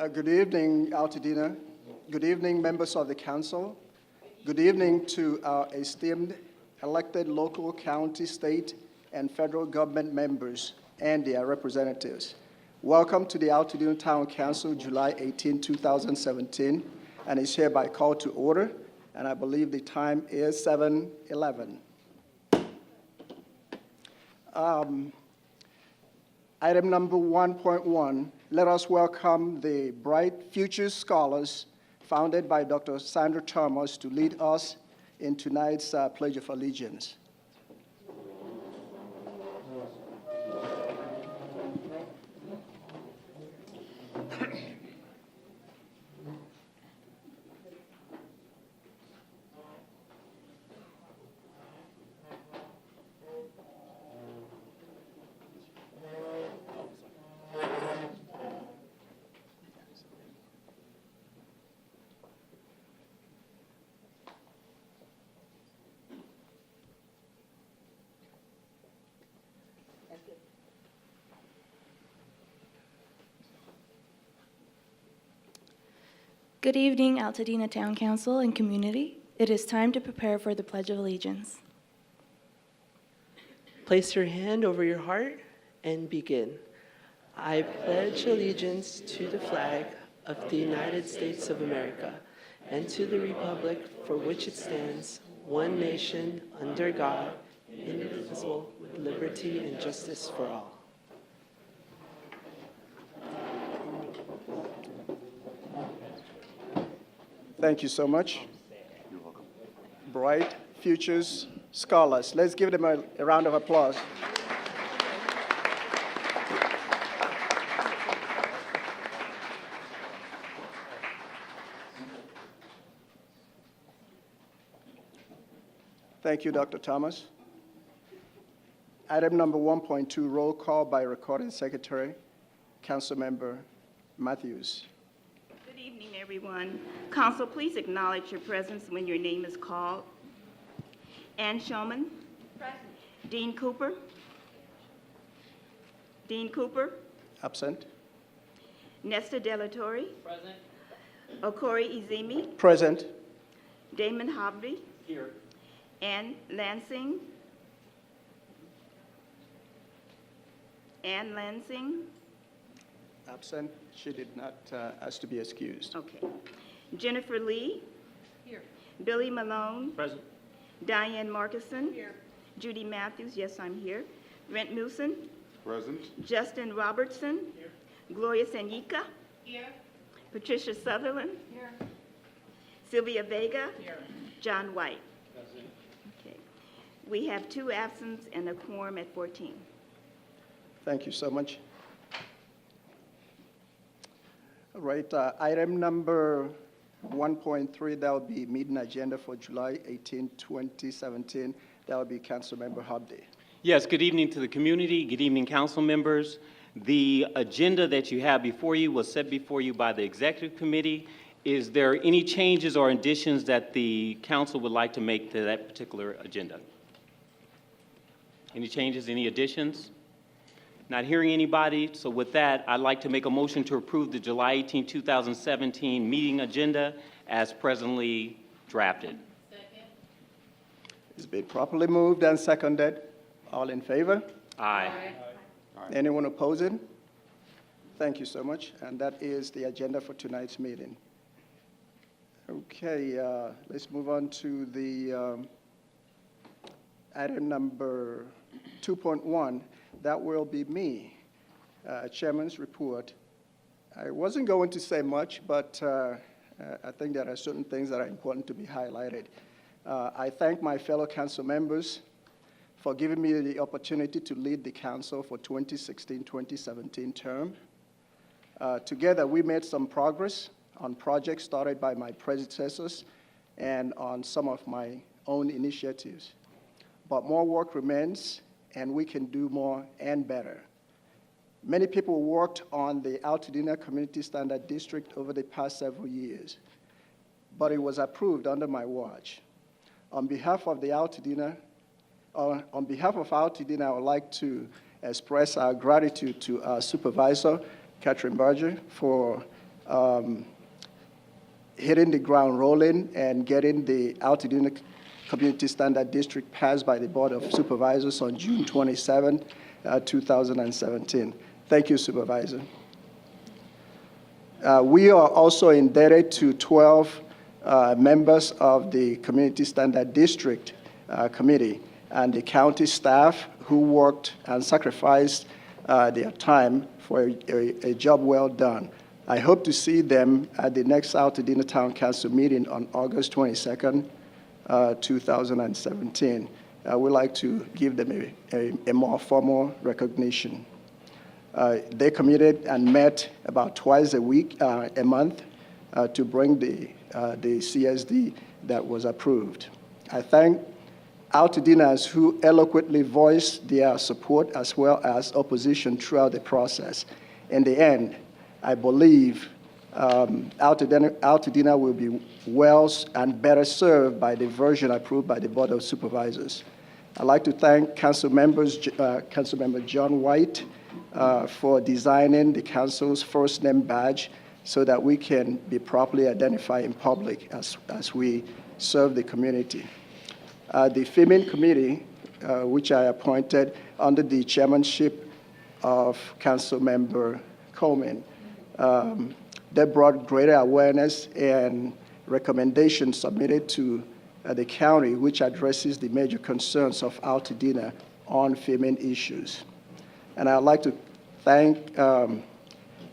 Good evening, Altadena. Good evening, members of the council. Good evening to our esteemed elected local, county, state, and federal government members and their representatives. Welcome to the Altadena Town Council, July 18, 2017, and it's hereby called to order, and I believe the time is 7:11. Item number 1.1, let us welcome the Bright Futures Scholars founded by Dr. Sandra Thomas to lead us in tonight's Pledge of Allegiance. Good evening, Altadena Town Council and community. It is time to prepare for the Pledge of Allegiance. Place your hand over your heart and begin. I pledge allegiance to the flag of the United States of America and to the republic for which it stands, one nation, under God, indivisible, with liberty and justice for all. Thank you so much. You're welcome. Bright Futures Scholars. Let's give them a round of applause. Thank you, Dr. Thomas. Item number 1.2, roll call by recording secretary, Councilmember Matthews. Good evening, everyone. Council, please acknowledge your presence when your name is called. Ann Shulman. Present. Dean Cooper. Dean Cooper. Absent. Nesta Delatorre. Present. Okorie Ezieme. Present. Damon Hobdy. Here. Ann Lansing. Ann Lansing. Absent. She did not ask to be excused. Okay. Jennifer Lee. Here. Billy Malone. Present. Diane Markison. Here. Judy Matthews. Yes, I'm here. Brent Newson. Present. Justin Robertson. Here. Gloria Senica. Here. Patricia Sutherlen. Here. Sylvia Vega. Here. John White. Present. Okay. We have 2 absents and a quorum at 14. Thank you so much. All right, item number 1.3, that will be meeting agenda for July 18, 2017. That will be Councilmember Hobdy. Yes, good evening to the community. Good evening, council members. The agenda that you have before you was set before you by the executive committee. Is there any changes or additions that the council would like to make to that particular agenda? Any changes, any additions? Not hearing anybody, so with that, I'd like to make a motion to approve the July 18, 2017 meeting agenda as presently drafted. Second. It's been properly moved and seconded. All in favor? Aye. Anyone opposing? Thank you so much. And that is the agenda for tonight's meeting. Okay, let's move on to the item number 2.1. That will be me, Chairman's report. I wasn't going to say much, but I think there are certain things that are important to be highlighted. I thank my fellow council members for giving me the opportunity to lead the council for 2016-2017 term. Together, we made some progress on projects started by my predecessors and on some of my own initiatives. But more work remains, and we can do more and better. Many people worked on the Altadena Community Standard District over the past several years, but it was approved under my watch. On behalf of Altadena, I would like to express our gratitude to our Supervisor, Kathryn Barger, for hitting the ground rolling and getting the Altadena Community Standard District passed by the Board of Supervisors on June 27, 2017. Thank you, Supervisor. We are also indebted to 12 members of the Community Standard District Committee and the county staff who worked and sacrificed their time for a job well done. I hope to see them at the next Altadena Town Council meeting on August 22nd, 2017. I would like to give them a more formal recognition. They committed and met about twice a month to bring the CSD that was approved. I thank Altadenas who eloquently voiced their support as well as opposition throughout the process. In the end, I believe Altadena will be well and better served by the version approved by the Board of Supervisors. I'd like to thank Councilmember John White for designing the council's first name badge so that we can be properly identified in public as we serve the community. The Female Committee, which I appointed under the chairmanship of Councilmember Coleman, they brought greater awareness and recommendations submitted to the county, which addresses the major concerns of Altadena on female issues. And I'd like to thank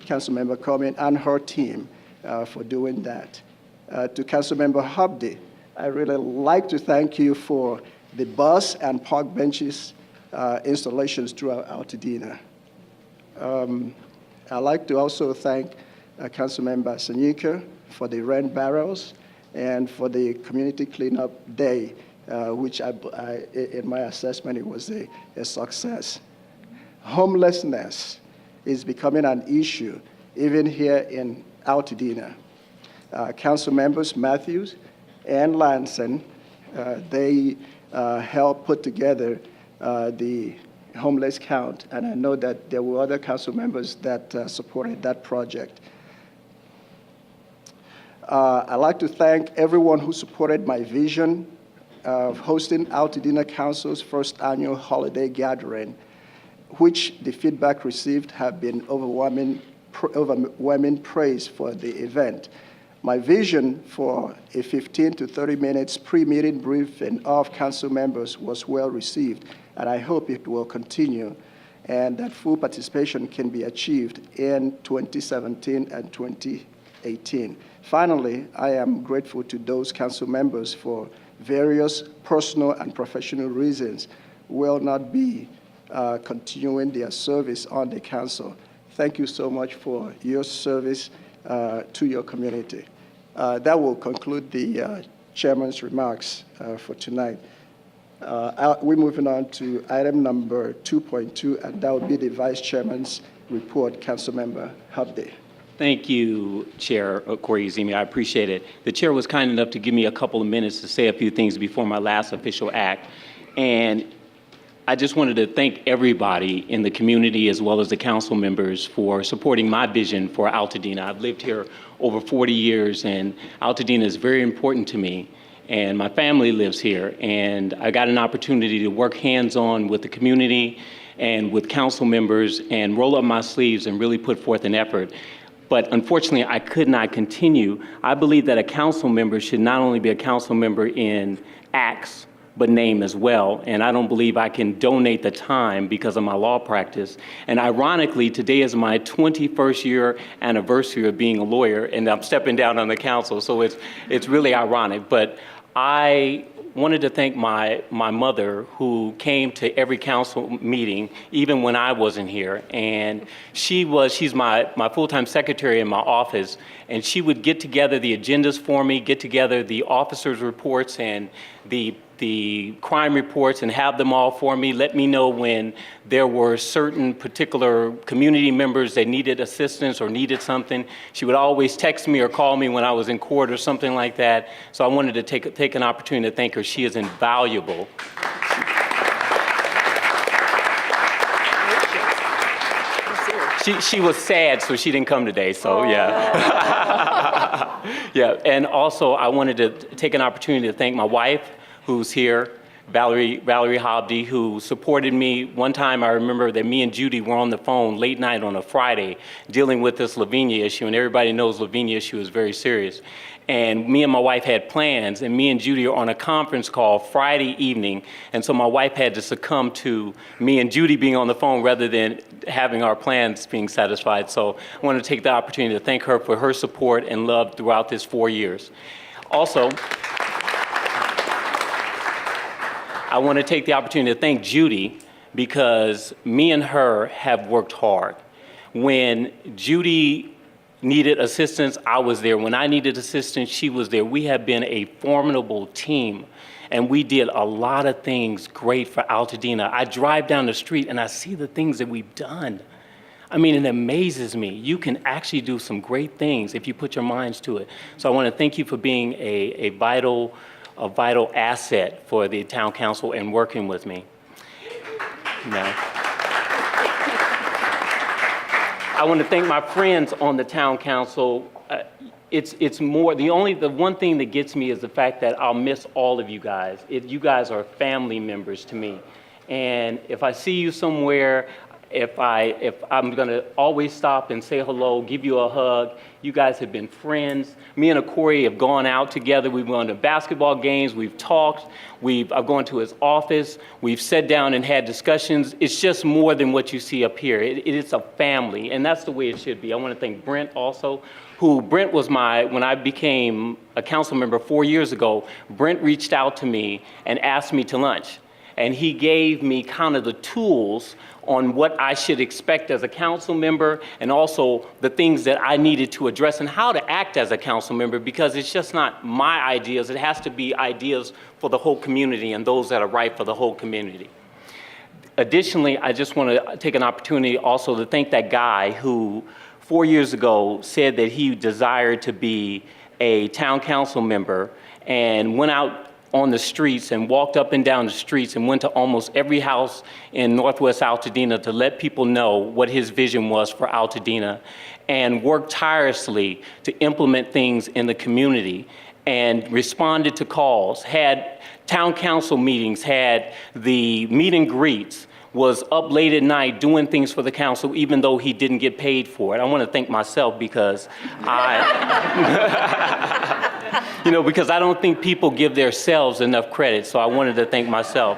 Councilmember Coleman and her team for doing that. To Councilmember Hobdy, I really like to thank you for the bus and park benches installations throughout Altadena. I'd like to also thank Councilmember Sanyika for the rain barrels and for the community cleanup day, which in my assessment, it was a success. Homelessness is becoming an issue, even here in Altadena. Council members Matthews and Lanson, they helped put together the homeless count, and I know that there were other council members that supported that project. I'd like to thank everyone who supported my vision of hosting Altadena Council's first annual holiday gathering, which the feedback received have been overwhelming praise for the event. My vision for a 15 to 30 minutes pre-meeting briefing of council members was well received, and I hope it will continue and that full participation can be achieved in 2017 and 2018. Finally, I am grateful to those council members for various personal and professional reasons will not be continuing their service on the council. Thank you so much for your service to your community. That will conclude the chairman's remarks for tonight. We're moving on to item number 2.2, and that will be the vice chairman's report. Councilmember Hobdy. Thank you, Chair Okorie Ezieme. I appreciate it. The chair was kind enough to give me a couple of minutes to say a few things before my last official act. And I just wanted to thank everybody in the community as well as the council members for supporting my vision for Altadena. I've lived here over 40 years, and Altadena is very important to me. And my family lives here, and I got an opportunity to work hands-on with the community and with council members and roll up my sleeves and really put forth an effort. But unfortunately, I could not continue. I believe that a council member should not only be a council member in acts, but name as well. And I don't believe I can donate the time because of my law practice. And ironically, today is my 21st year anniversary of being a lawyer, and I'm stepping down on the council, so it's really ironic. But I wanted to thank my mother, who came to every council meeting, even when I wasn't here. And she's my full-time secretary in my office, and she would get together the agendas for me, get together the officers' reports and the crime reports and have them all for me, let me know when there were certain particular community members that needed assistance or needed something. She would always text me or call me when I was in court or something like that. So I wanted to take an opportunity to thank her. She is invaluable. She was sad, so she didn't come today, so yeah. Yeah, and also I wanted to take an opportunity to thank my wife, who's here, Valerie Hobdy, who supported me. One time I remember that me and Judy were on the phone late night on a Friday dealing with this Lavinia issue, and everybody knows Lavinia issue is very serious. And me and my wife had plans, and me and Judy are on a conference call Friday evening, and so my wife had to succumb to me and Judy being on the phone rather than having our plans being satisfied. So I want to take the opportunity to thank her for her support and love throughout this 4 years. Also, I want to take the opportunity to thank Judy, because me and her have worked hard. When Judy needed assistance, I was there. When I needed assistance, she was there. We have been a formidable team, and we did a lot of things great for Altadena. I drive down the street and I see the things that we've done. I mean, it amazes me. You can actually do some great things if you put your minds to it. So I want to thank you for being a vital asset for the town council and working with me. Now, I want to thank my friends on the town council. It's more, the one thing that gets me is the fact that I'll miss all of you guys. You guys are family members to me. And if I see you somewhere, if I'm gonna always stop and say hello, give you a hug. You guys have been friends. Me and Okorie have gone out together. We've gone to basketball games. We've talked. I've gone to his office. We've sat down and had discussions. It's just more than what you see up here. It's a family, and that's the way it should be. I want to thank Brent also, Brent was when I became a council member 4 years ago, Brent reached out to me and asked me to lunch. And he gave me kind of the tools on what I should expect as a council member, and also the things that I needed to address and how to act as a council member, because it's just not my ideas. It has to be ideas for the whole community and those that are right for the whole community. Additionally, I just want to take an opportunity also to thank that guy who 4 years ago said that he desired to be a town council member and went out on the streets and walked up and down the streets and went to almost every house in Northwest Altadena to let people know what his vision was for Altadena, and worked tirelessly to implement things in the community and responded to calls, had town council meetings, had the meet and greets, was up late at night doing things for the council even though he didn't get paid for it. I want to thank myself because because I don't think people give themselves enough credit, so I wanted to thank myself.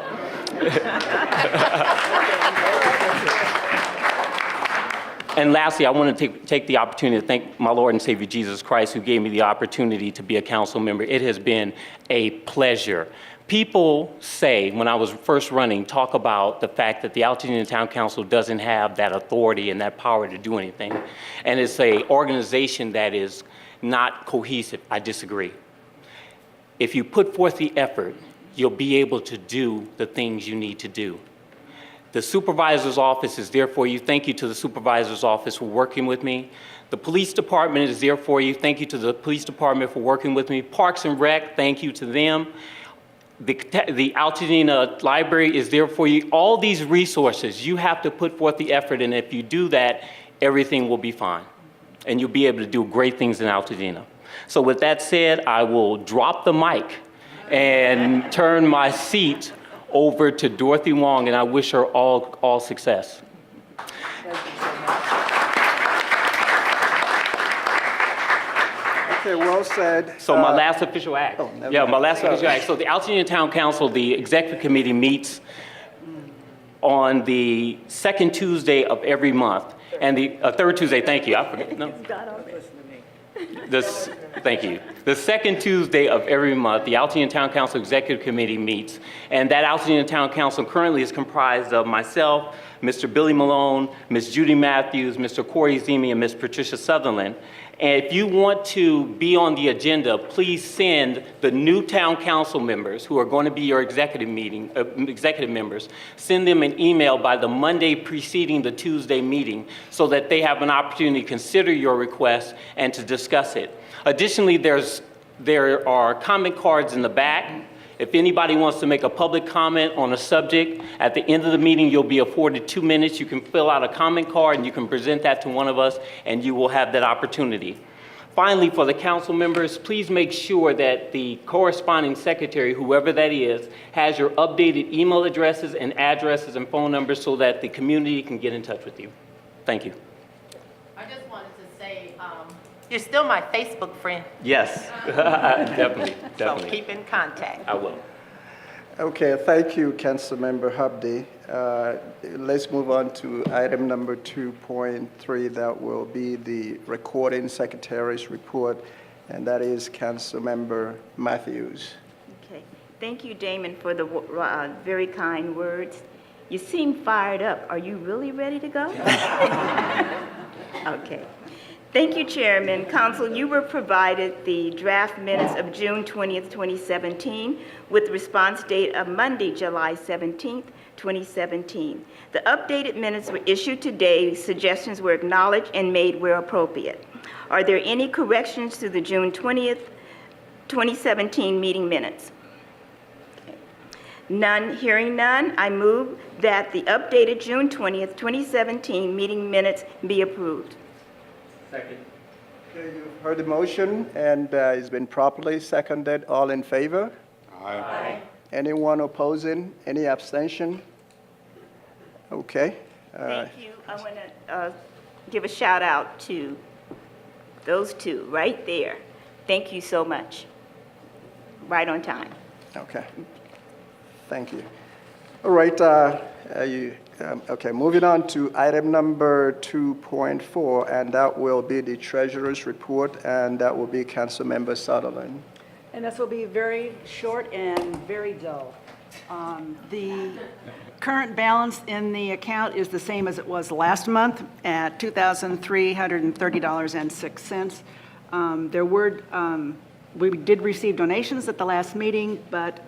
And lastly, I want to take the opportunity to thank my Lord and Savior Jesus Christ, who gave me the opportunity to be a council member. It has been a pleasure. People say, when I was first running, talk about the fact that the Altadena Town Council doesn't have that authority and that power to do anything. And it's an organization that is not cohesive. I disagree. If you put forth the effort, you'll be able to do the things you need to do. The supervisor's office is there for you. Thank you to the supervisor's office for working with me. The police department is there for you. Thank you to the police department for working with me. Parks and Rec, thank you to them. The Altadena Library is there for you. All these resources, you have to put forth the effort, and if you do that, everything will be fine. And you'll be able to do great things in Altadena. So with that said, I will drop the mic and turn my seat over to Dorothy Wong, and I wish her all success. Okay, well said. So my last official act. Oh, never Yeah, mind. my last official act. So the Altadena Town Council, the executive committee meets on the second Tuesday of every month. And the third Tuesday, thank you. I forget. No. Thank you. The second Tuesday of every month, the Altadena Town Council Executive Committee meets, and that Altadena Town Council currently is comprised of myself, Mr. Billy Malone, Ms. Judy Matthews, Mr. Okorie, Ezieme, and Ms. Patricia Sutherlen. And if you want to be on the agenda, please send the new town council members who are going to be your executive members, send them an email by the Monday preceding the Tuesday meeting so that they have an opportunity to consider your request and to discuss it. Additionally, there are comment cards in the back. If anybody wants to make a public comment on a subject, at the end of the meeting, you'll be afforded 2 minutes. You can fill out a comment card and you can present that to one of us, and you will have that opportunity. Finally, for the council members, please make sure that the corresponding secretary, whoever that is, has your updated email addresses and addresses and phone numbers so that the community can get in touch with you. Thank you. I just wanted to say, you're still my Facebook friend. Yes, definitely, So definitely. keep in contact. I will. Okay, thank you, Councilmember Hobdy. Let's move on to item number 2.3. That will be the recording secretary's report, and that is Councilmember Matthews. Okay. Thank you, Damon, for the very kind words. You seem fired up. Are you really ready to go? Okay. Thank you, Chairman. Council, you were provided the draft minutes of June 20th, 2017, with response date of Monday, July 17th, 2017. The updated minutes were issued today. Suggestions were acknowledged and made where appropriate. Are there any corrections to the June 20th, 2017 meeting minutes? None. Hearing none, I move that the updated June 20th, 2017 meeting minutes be approved. Second. Okay, you've heard the motion, and it's been properly seconded. All in favor? Aye. Anyone opposing? Any abstention? Okay. Thank you. I want to give a shout out to those two right there. Thank you so much. Right on time. Okay. Thank you. All right. Okay, moving on to item number 2.4, and that will be the treasurer's report, and that will be Councilmember Sutherlen. And this will be very short and very dull. The current balance in the account is the same as it was last month at $2,330.06. We did receive donations at the last meeting, but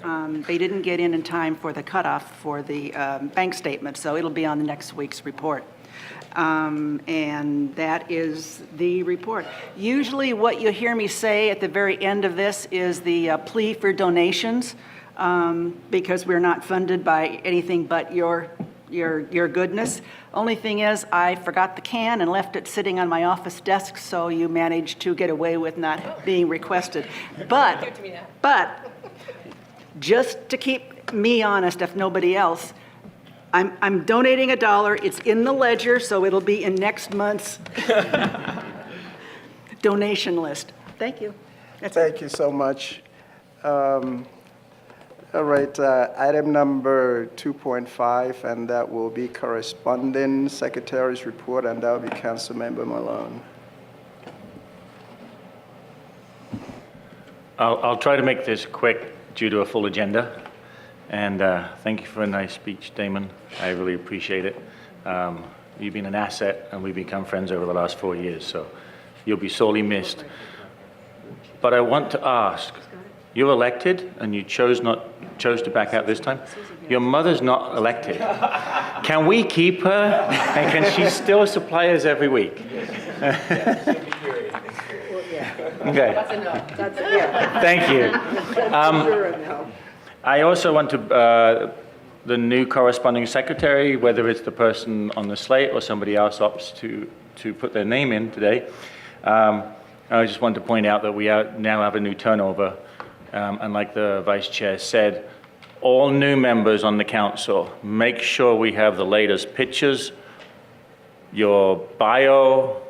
they didn't get in time for the cutoff for the bank statement, so it'll be on the next week's report. And that is the report. Usually what you hear me say at the very end of this is the plea for donations, because we're not funded by anything but your goodness. Only thing is, I forgot the can and left it sitting on my office desk, so you managed to get away with not being requested. But just to keep me honest, if nobody else, I'm donating $1. It's in the ledger, so it'll be in next month's donation list. Thank you. Thank you so much. All right, item number 2.5, and that will be corresponding secretary's report, and that will be Councilmember Malone. I'll try to make this quick due to a full agenda. And thank you for a nice speech, Damon. I really appreciate it. You've been an asset, and we've become friends over the last 4 years, so you'll be sorely missed. But I want to ask, you're elected, and you chose to back out this time. Your mother's not elected. Can we keep her? And can she still supply us every week? Okay. That's enough. Thank you. I also want to, the new corresponding secretary, whether it's the person on the slate or somebody else opts to put their name in today, I just want to point out that we now have a new turnover. And like the vice chair said, all new members on the council, make sure we have the latest pictures, your bio,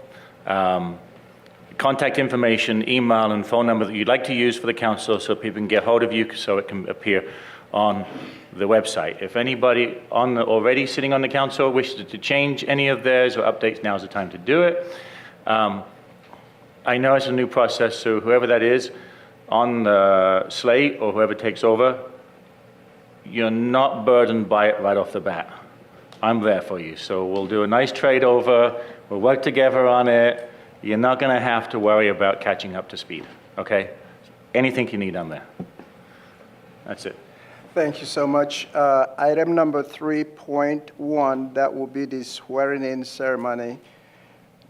contact information, email, and phone number that you'd like to use for the council so people can get hold of you so it can appear on the website. If anybody already sitting on the council wishes to change any of theirs or updates, now's the time to do it. I know it's a new process, so whoever that is on the slate or whoever takes over, you're not burdened by it right off the bat. I'm there for you, so we'll do a nice trade over, we'll work together on it. You're not going to have to worry about catching up to speed, okay? Anything you need, I'm there. That's it. Thank you so much. Item number 3.1, that will be the swearing-in ceremony.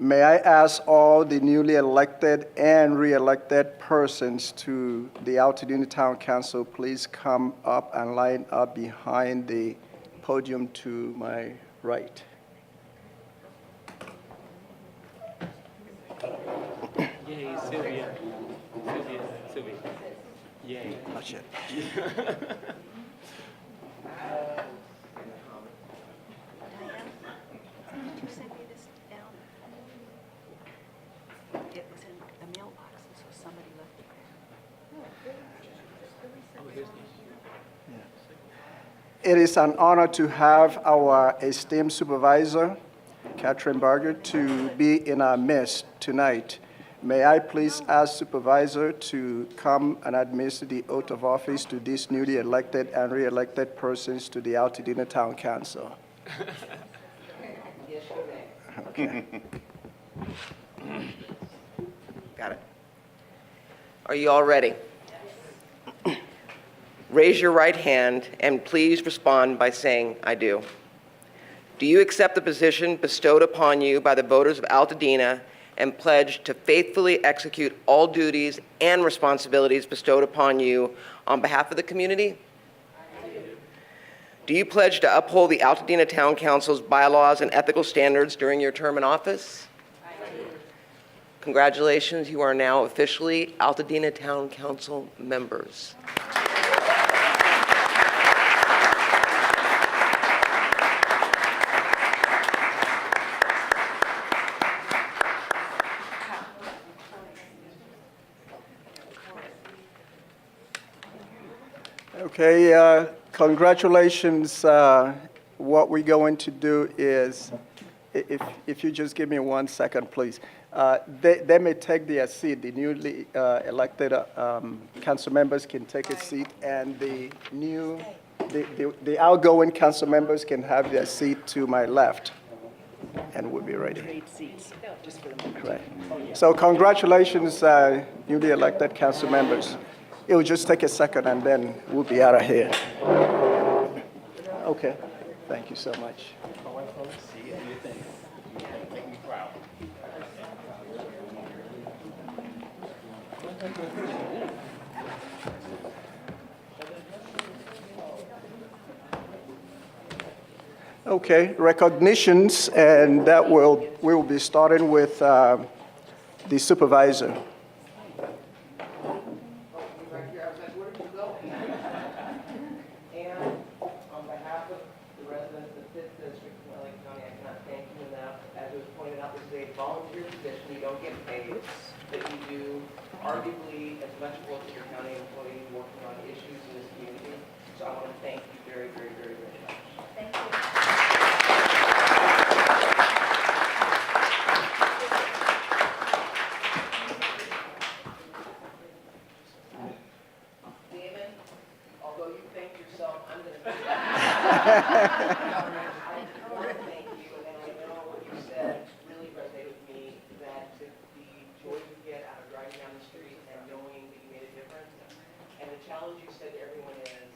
May I ask all the newly elected and re-elected persons to the Altadena Town Council, please come up and line up behind the podium to my right. Yay, Sylvia. Sylvia. Yay. Touch it. It was in the mailbox, and so somebody left it there. It is an honor to have our esteemed supervisor, Kathryn Barger, to be in our midst tonight. May I please ask Supervisor to come and administer the oath of office to these newly elected and re-elected persons to the Altadena Town Council. Okay. Got it. Are you all ready? Raise your right hand and please respond by saying, "I do." Do you accept the position bestowed upon you by the voters of Altadena and pledge to faithfully execute all duties and responsibilities bestowed upon you on behalf of the community? Do you pledge to uphold the Altadena Town Council's bylaws and ethical standards during your term in office? Congratulations, you are now officially Altadena Town Council members. Okay, congratulations. What we're going to do is, if you just give me 1 second, please. They may take their seat. The newly elected council members can take a seat, and the outgoing council members can have their seat to my left, and we'll be ready. Trade seats, just for the moment. Right. So congratulations, newly elected council members. It will just take a second, and then we'll be out of here. Okay. Thank you so much. Okay, recognitions, and we will be starting with the supervisor. And on behalf of the residents of the 5th District of LA County, I cannot thank you enough. As it was pointed out, this is a volunteer position. You don't get paid, but you do arguably as much work as your county employees working on issues in this community. So I want to thank you very, very, very, very much. Thank you. Damon, although you thank yourself, I'm going to do that. I want to thank you, and I know what you said really resonated with me, that the joy you get out of driving down the street and knowing that you made a difference, and the challenge you said to everyone is,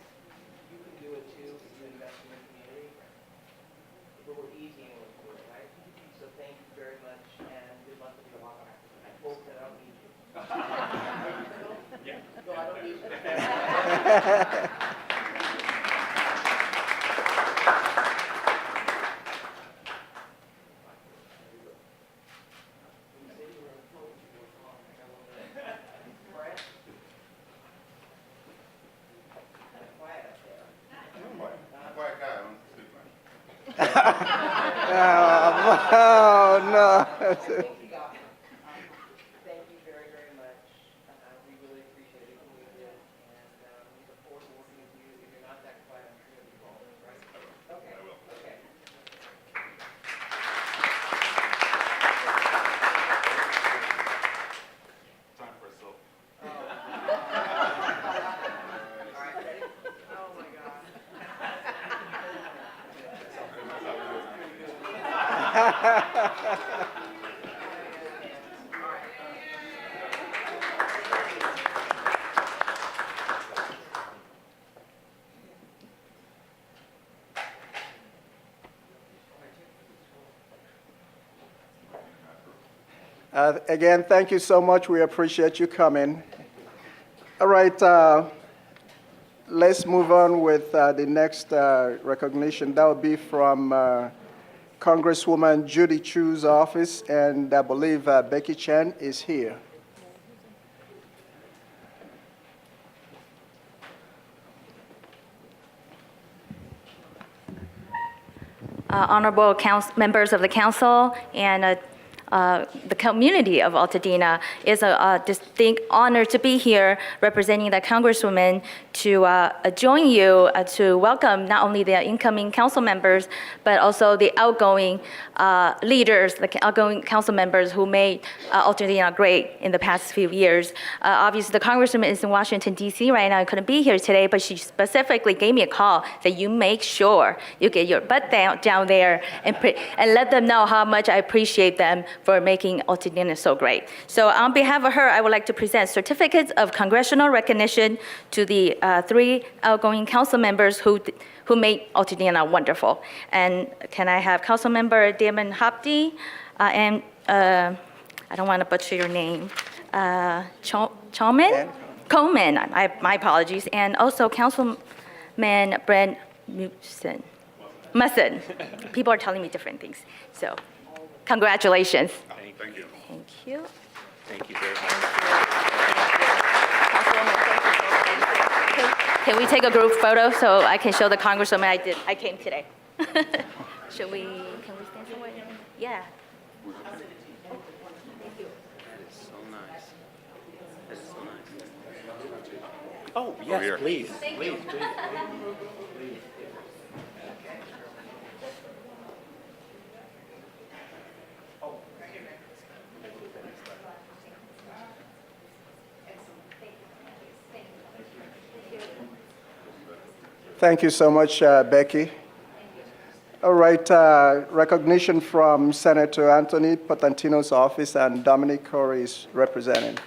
you can do it too if you invest in your community. If it were easy, anyone would do it, right? So thank you very much, and good luck with your walk. I hope that I don't need you. No, I don't need you. Oh, no. Thank you very, very much. We really appreciate it when we did, and we look forward to working with you. If you're not that quiet, I'm sure you'll be calling, right? Okay. I will. Okay. Time for a soap. All right, ready? Oh, my God. Again, thank you so much. We appreciate you coming. All right, let's move on with the next recognition. That will be from Congresswoman Judy Chu's office, and I believe Becky Chen is here. Honorable members of the council and the community of Altadena, is a distinct honor to be here representing the Congresswoman to join you to welcome not only the incoming council members, but also the outgoing leaders, the outgoing council members who made Altadena great in the past few years. Obviously, the Congresswoman is in Washington, D.C. right now. I couldn't be here today, but she specifically gave me a call that you make sure you get your butt down there and let them know how much I appreciate them for making Altadena so great. So on behalf of her, I would like to present certificates of congressional recognition to the 3 outgoing council members who made Altadena wonderful. And can I have Council Member Damon Hobdy and I don't want to butcher your name, Coleman, my apologies, and also Councilman Brent Musson. People are telling me different things, so congratulations. Thank you. Thank you. Thank you very much. Can we take a group photo so I can show the Congresswoman I came today? Can we stand somewhere? Yeah. Thank you. So nice. That's so nice. Oh, yes, here. please. Please. Thank you so much, Becky. All right, recognition from Senator Anthony Potentino's office, and Dominic Okorie is representing.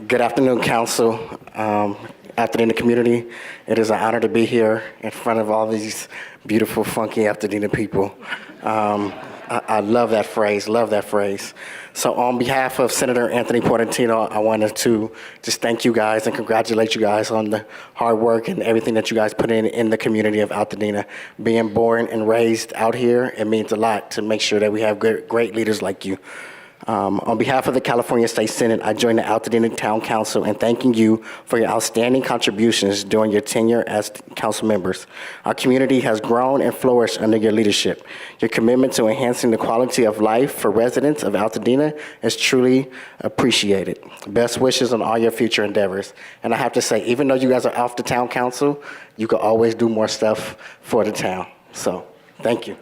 Good afternoon, Council. Altadena community, it is an honor to be here in front of all these beautiful, funky Altadena people. I love that phrase, love that phrase. So on behalf of Senator Anthony Potentino, I wanted to just thank you guys and congratulate you guys on the hard work and everything that you guys put in the community of Altadena. Being born and raised out here, it means a lot to make sure that we have great leaders like you. On behalf of the California State Senate, I join the Altadena Town Council in thanking you for your outstanding contributions during your tenure as council members. Our community has grown and flourished under your leadership. Your commitment to enhancing the quality of life for residents of Altadena is truly appreciated. Best wishes on all your future endeavors. And I have to say, even though you guys are off the town council, you can always do more stuff for the town. So, thank you.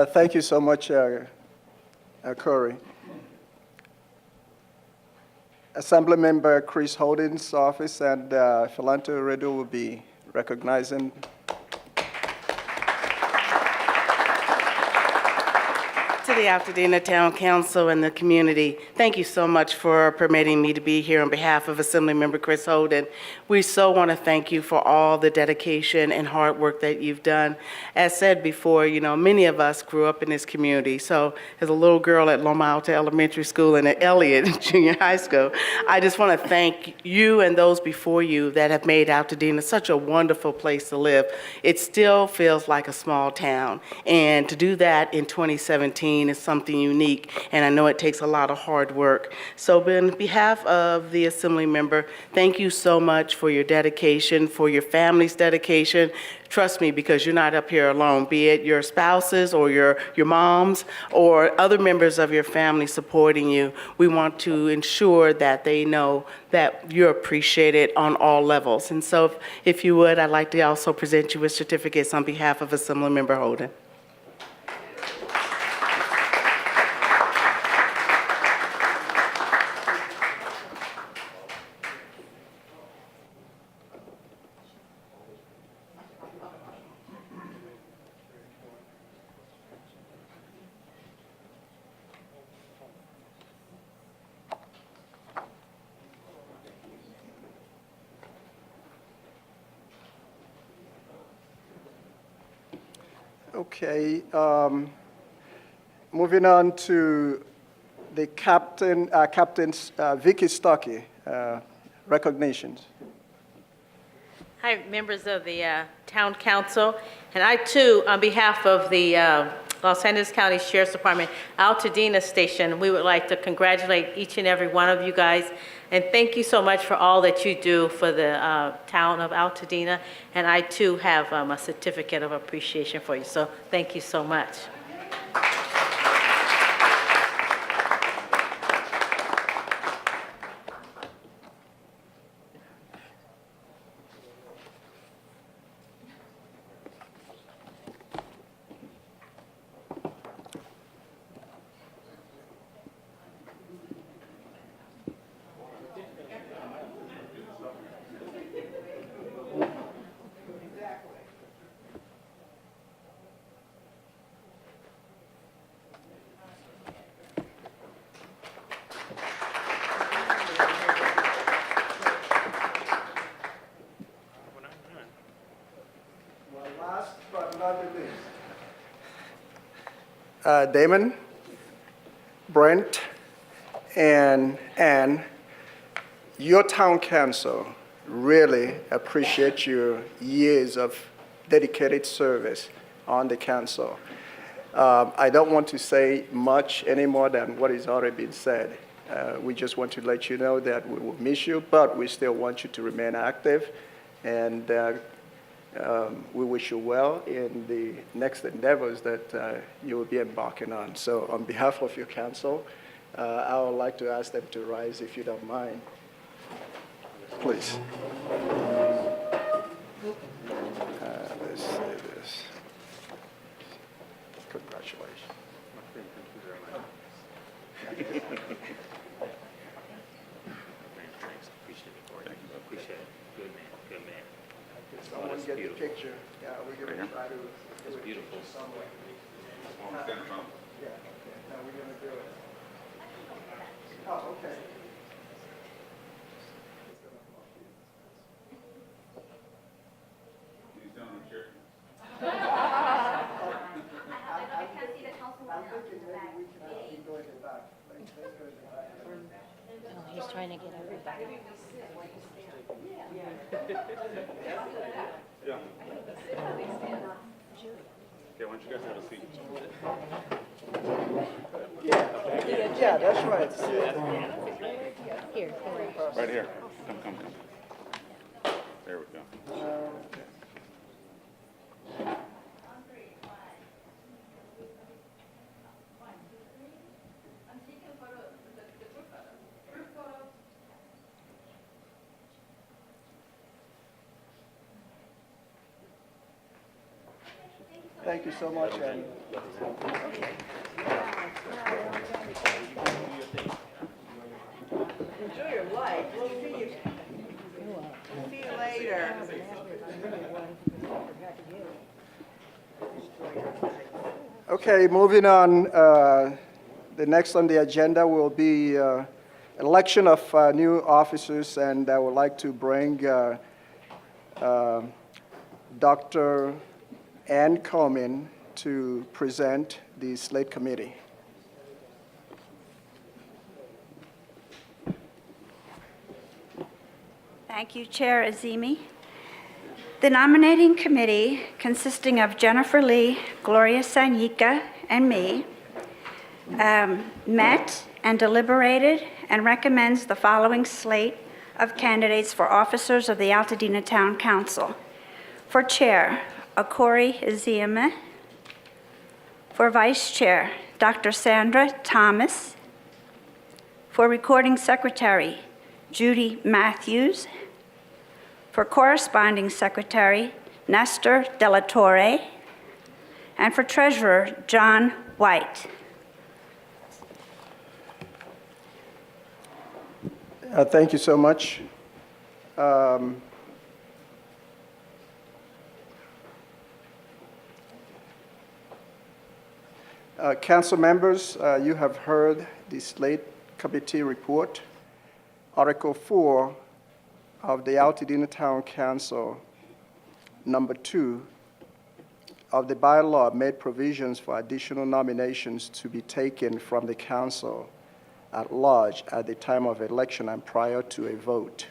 Thank you so much, Okorie. Assemblymember Chris Holden's office and Philanto Redo will be recognizing. To the Altadena Town Council and the community, thank you so much for permitting me to be here on behalf of Assemblymember Chris Holden. We so want to thank you for all the dedication and hard work that you've done. As said before, you know, many of us grew up in this community. So as a little girl at Loma Alta Elementary School and at Elliott Junior High School, I just want to thank you and those before you that have made Altadena such a wonderful place to live. It still feels like a small town. And to do that in 2017 is something unique, and I know it takes a lot of hard work. So on behalf of the Assembly member, thank you so much for your dedication, for your family's dedication. Trust me, because you're not up here alone, be it your spouses or your moms or other members of your family supporting you. We want to ensure that they know that you're appreciated on all levels. And so if you would, I'd like to also present you with certificates on behalf of Assemblymember Holden. Okay, moving on to the Captain's Vicky Stockey, recognitions. Hi, members of the Town Council, and I too, on behalf of the Los Angeles County Sheriff's Department Altadena Station, we would like to congratulate each and every one of you guys, and thank you so much for all that you do for the town of Altadena, and I too have a certificate of appreciation for you, so thank you so much. Last but not least, Damon, Brent, and Ann, your town council really appreciate your years of dedicated service on the council. I don't want to say much any more than what has already been said. We just want to let you know that we will miss you, but we still want you to remain active, and we wish you well in the next endeavors that you will be embarking on. So on behalf of your council, I would like to ask them to rise if you don't mind. Please. Let's say this. Congratulations. Thank you very much. Thanks. Appreciate it, Corey. Appreciate it. Good man. Good man. Someone get the picture. Yeah, we're going to try to. It's beautiful. Somewhere. Yeah, no, we're going to do it. Oh, okay. He's trying to get everybody. Yeah. Okay, why don't you guys have a seat? Yeah, that's right. Here. Right here. Come. There we go. Thank you so much. And Enjoy your life. We'll see you. See you later. okay, moving on. The next on the agenda will be election of new officers, and I would like to bring Dr. Ann Coleman to present the slate committee. Thank you, Chair Ezieme. The nominating committee, consisting of Jennifer Lee, Gloria Sanyika, and me, met and deliberated and recommends the following slate of candidates for officers of the Altadena Town Council. For Chair, Okorie Ezieme. For Vice Chair, Dr. Sandra Thomas. For Recording Secretary, Judy Matthews. For Corresponding Secretary, Nestor Della Torre. And for Treasurer, John White. Thank you so much. Council members, you have heard the slate committee report. Article 4 of the Altadena Town Council, number 2, of the bylaw made provisions for additional nominations to be taken from the council at large at the time of election and prior to a vote.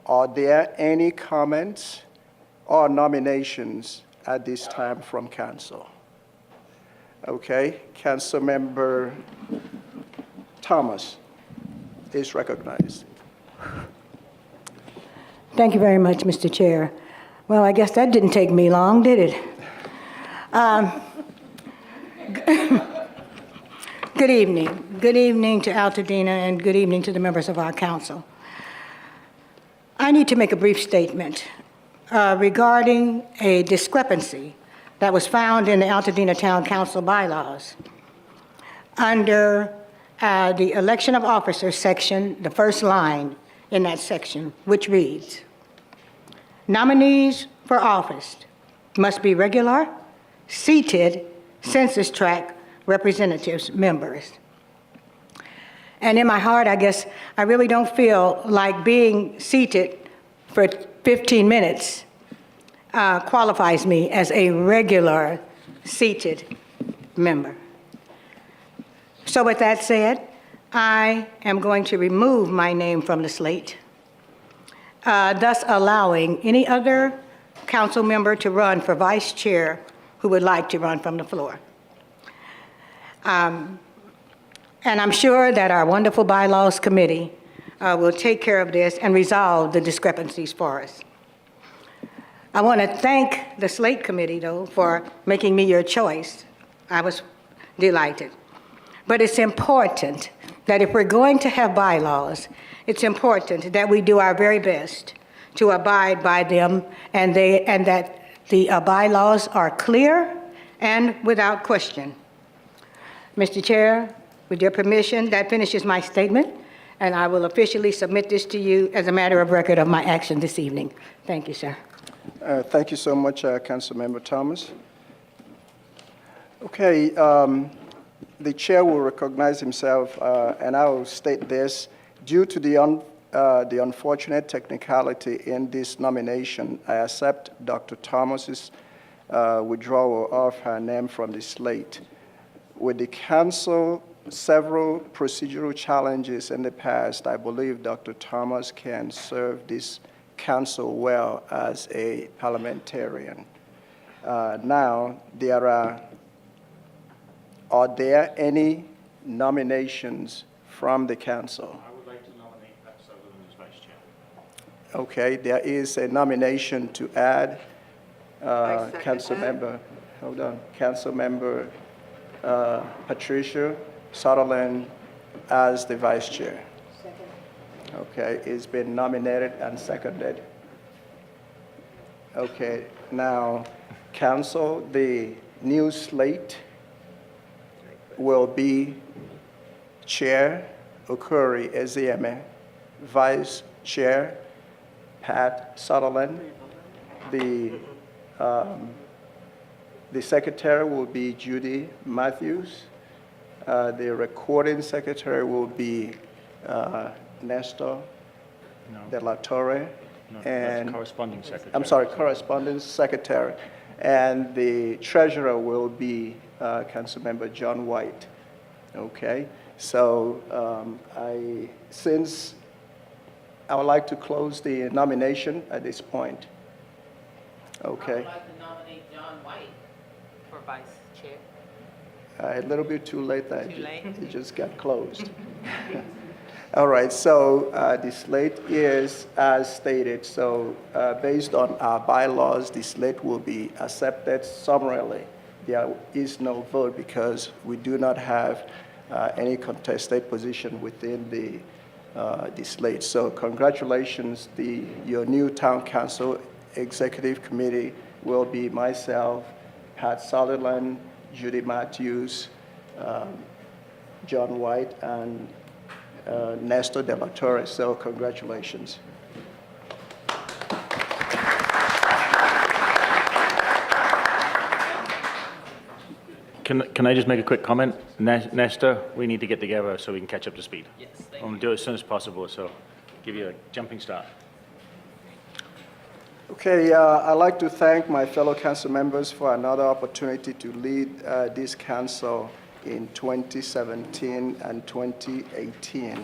Are there any comments or nominations at this time from council? Okay, Councilmember Thomas is recognized. Thank you very much, Mr. Chair. Well, I guess that didn't take me long, did it? Good evening. Good evening to Altadena, and good evening to the members of our council. I need to make a brief statement regarding a discrepancy that was found in the Altadena Town Council bylaws. Under the election of officers section, the first line in that section, which reads, nominees for office must be regular, seated, census tract representatives, members. And in my heart, I guess, I really don't feel like being seated for 15 minutes qualifies me as a regular seated member. So with that said, I am going to remove my name from the slate, thus allowing any other council member to run for vice chair who would like to run from the floor. And I'm sure that our wonderful bylaws committee will take care of this and resolve the discrepancies for us. I want to thank the slate committee, though, for making me your choice. I was delighted. But it's important that if we're going to have bylaws, it's important that we do our very best to abide by them, and that the bylaws are clear and without question. Mr. Chair, with your permission, that finishes my statement, and I will officially submit this to you as a matter of record of my action this evening. Thank you, sir. Thank you so much, Councilmember Thomas. Okay, the chair will recognize himself, and I will state this. Due to the unfortunate technicality in this nomination, I accept Dr. Thomas's withdrawal of her name from the slate. With the council several procedural challenges in the past, I believe Dr. Thomas can serve this council well as a parliamentarian. Now, are there any nominations from the council? I would like to nominate Pat Sutherlen as vice chair. Okay, there is a nomination to add Councilmember Patricia Sutherlen as the vice chair. Okay, it's been nominated and seconded. Okay, now, council, the new slate will be Chair Okorie Ezieme, Vice Chair Pat Sutherlen. The secretary will be Judy Matthews. The recording secretary will be Nestor De La Torre. And corresponding secretary. I'm sorry, correspondence secretary. And the treasurer will be Councilmember John White. Okay, so since I would like to close the nomination at this point. Okay. I would like to nominate John White for vice chair. A little bit too late. Too late? It just got closed. All right, so the slate is as stated. So based on our bylaws, the slate will be accepted summarily. There is no vote because we do not have any contested position within the slate. So congratulations, your new town council executive committee will be myself, Pat Sutherlen, Judy Matthews, John White, and Nestor De La Torre. So congratulations. Can I just make a quick comment? Nestor, we need to get together so we can catch up to speed. Yes, I'm going to do it as soon as possible, so give you a jumping start. Okay, I'd like to thank my fellow council members for another opportunity to lead this council in 2017 and 2018.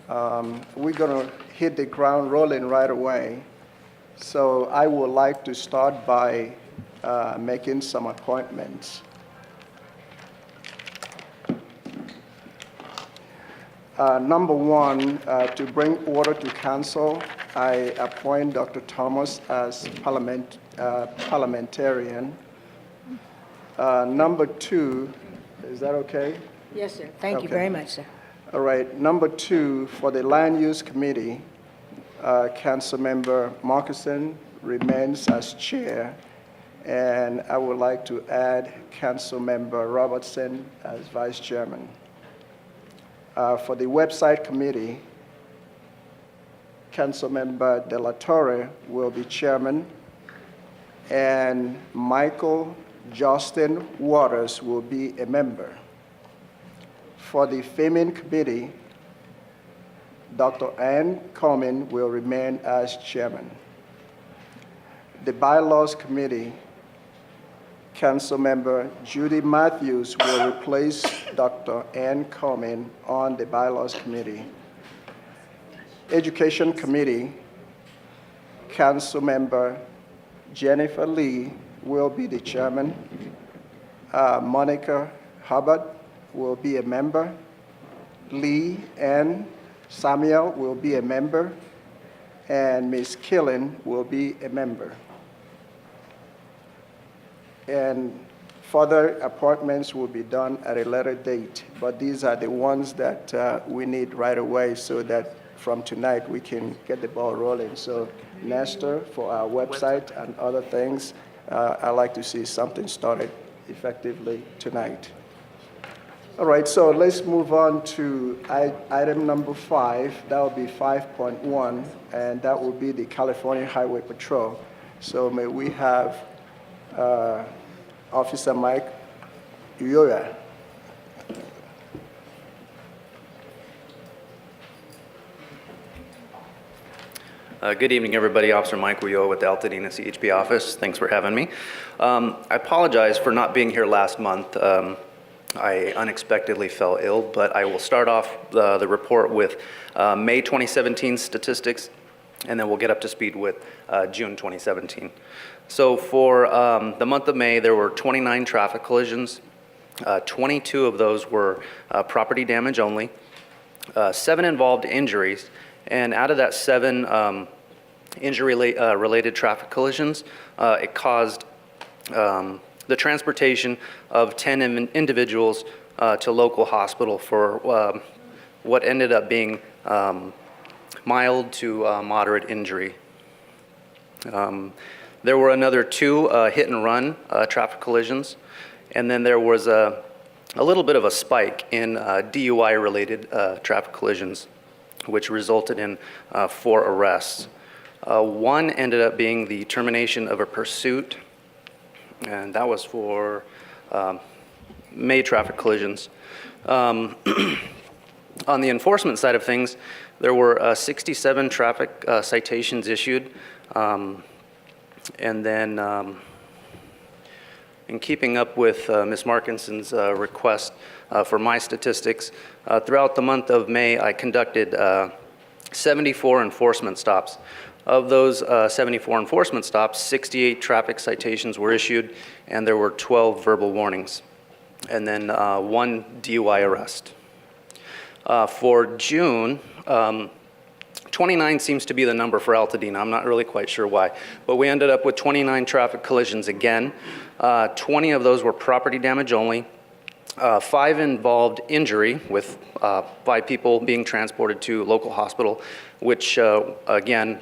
We're going to hit the ground rolling right away. So I would like to start by making some appointments. Number one, to bring order to council, I appoint Dr. Thomas as parliamentarian. Number two, is that okay? Yes, sir. Thank you Okay. very much, sir. All right, number two, for the Land Use Committee, Councilmember Markison remains as chair, and I would like to add Councilmember Robertson as vice chairman. For the Website Committee, Councilmember De La Torre will be chairman, and Michael Justin Waters will be a member. For the Famine Committee, Dr. Ann Coleman will remain as chairman. The Bylaws Committee, Councilmember Judy Matthews will replace Dr. Ann Coleman on the Bylaws Committee. Education Committee, Councilmember Jennifer Lee will be the chairman. Monica Hubbard will be a member. Lee and Samuel will be a member. And Ms. Killen will be a member. And further appointments will be done at a later date, but these are the ones that we need right away so that from tonight we can get the ball rolling. So Nestor, for our website and other things, I'd like to see something started effectively tonight. All right, so let's move on to item number 5. That will be 5.1, and that will be the California Highway Patrol. So may we have Officer Mike Uyoya. Good evening, everybody. Officer Mike Uyoya with the Altadena CHP office. Thanks for having me. I apologize for not being here last month. I unexpectedly fell ill, but I will start off the report with May 2017 statistics, and then we'll get up to speed with June 2017. So for the month of May, there were 29 traffic collisions. 22 of those were property damage only. 7 involved injuries, and out of that 7 injury-related traffic collisions, it caused the transportation of 10 individuals to local hospital for what ended up being mild to moderate injury. There were another 2 hit-and-run traffic collisions, and then there was a little bit of a spike in DUI-related traffic collisions, which resulted in 4 arrests. 1 ended up being the termination of a pursuit, and that was for May traffic collisions. On the enforcement side of things, there were 67 traffic citations issued, and then in keeping up with Ms. Markinson's request for my statistics, throughout the month of May, I conducted 74 enforcement stops. Of those 74 enforcement stops, 68 traffic citations were issued, and there were 12 verbal warnings, and then 1 DUI arrest. For June, 29 seems to be the number for Altadena. I'm not really quite sure why, but we ended up with 29 traffic collisions again. 20 of those were property damage only. 5 involved injury, with 5 people being transported to local hospital, which again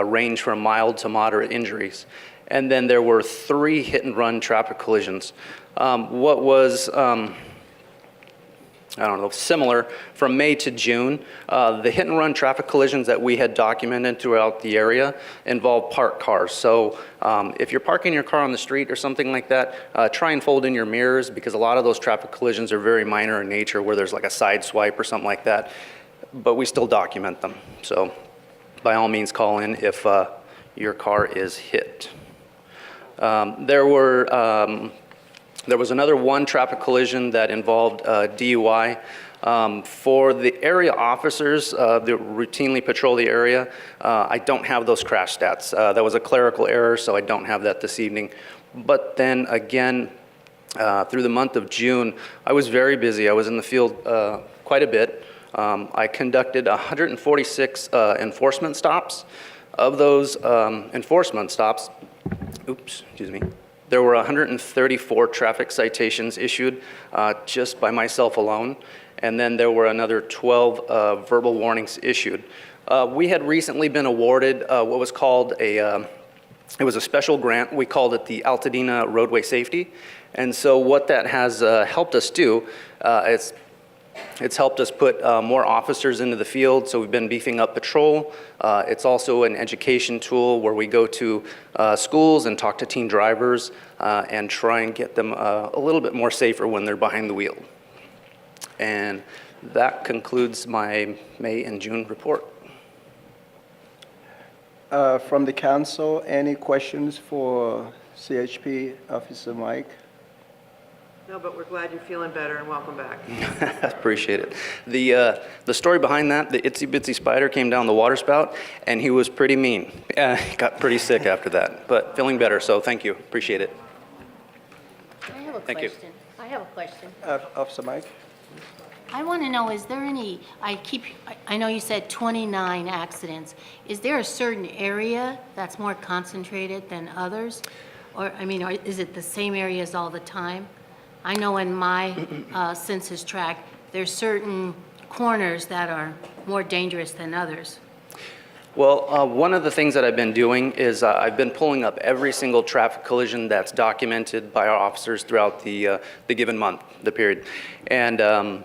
range from mild to moderate injuries. And then there were 3 hit-and-run traffic collisions. What was I don't know, similar from May to June, the hit-and-run traffic collisions that we had documented throughout the area involved parked cars. So if you're parking your car on the street or something like that, try and fold in your mirrors, because a lot of those traffic collisions are very minor in nature, where there's like a side swipe or something like that, but we still document them. So by all means, call in if your car is hit. There was another one traffic collision that involved DUI. For the area officers that routinely patrol the area, I don't have those crash stats. That was a clerical error, so I don't have that this evening. But then again, through the month of June, I was very busy. I was in the field quite a bit. I conducted 146 enforcement stops. Of those enforcement stops, there were 134 traffic citations issued just by myself alone, and then there were another 12 verbal warnings issued. We had recently been awarded what was called it was a special grant. We called it the Altadena Roadway Safety. And so what that has helped us do, it's helped us put more officers into the field, so we've been beefing up patrol. It's also an education tool where we go to schools and talk to teen drivers and try and get them a little bit more safer when they're behind the wheel. And that concludes my May and June report. From the council, any questions for CHP Officer Mike? No, but we're glad you're feeling better and welcome back. I appreciate it. The story behind that, the itsy bitsy spider came down the water spout and he was pretty mean. He got pretty sick after that, but feeling better, so thank you. Appreciate it. I have a Thank you. question. I have a question. Officer Mike? I want to know, is there any, I know you said 29 accidents. Is there a certain area that's more concentrated than others? Or, I mean, is it the same areas all the time? I know in my census tract, there's certain corners that are more dangerous than others. Well, one of the things that I've been doing is I've been pulling up every single traffic collision that's documented by our officers throughout the given month, the period. And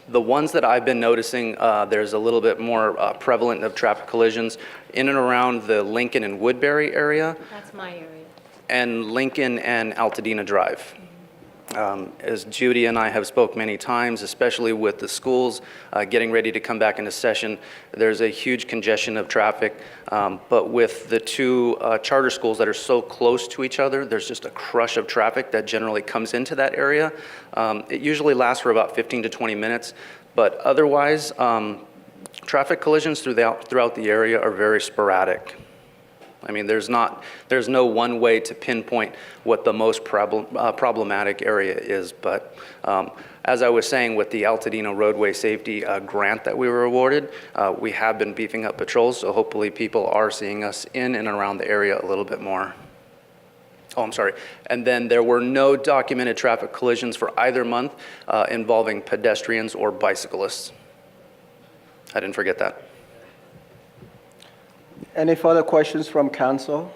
the ones that I've been noticing, there's a little bit more prevalent of traffic collisions in and around the Lincoln and Woodbury area. That's my area. And Lincoln and Altadena Drive. As Judy and I have spoke many times, especially with the schools getting ready to come back into session, there's a huge congestion of traffic. But with the two charter schools that are so close to each other, there's just a crush of traffic that generally comes into that area. It usually lasts for about 15 to 20 minutes, but otherwise, traffic collisions throughout the area are very sporadic. I mean, there's no one way to pinpoint what the most problematic area is, but as I was saying with the Altadena Roadway Safety grant that we were awarded, we have been beefing up patrols, so hopefully people are seeing us in and around the area a little bit more. Oh, I'm sorry. And then there were no documented traffic collisions for either month involving pedestrians or bicyclists. I didn't forget that. Any further questions from council?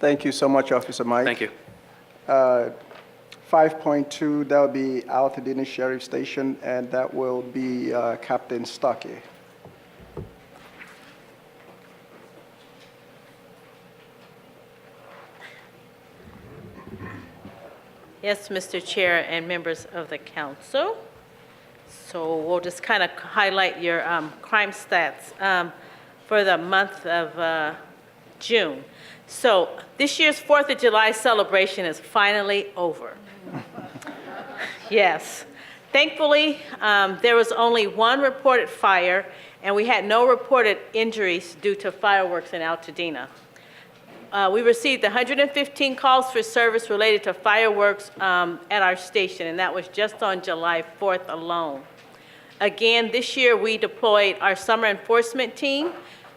Thank you so much, Officer Mike. Thank you. 5.2, that will be Altadena Sheriff Station, and that will be Captain Stocky. Yes, Mr. Chair and members of the council. So we'll just kind of highlight your crime stats for the month of June. So this year's 4th of July celebration is finally over. Yes. Thankfully, there was only one reported fire, and we had no reported injuries due to fireworks in Altadena. We received 115 calls for service related to fireworks at our station, and that was just on July 4th alone. Again, this year we deployed our summer enforcement team.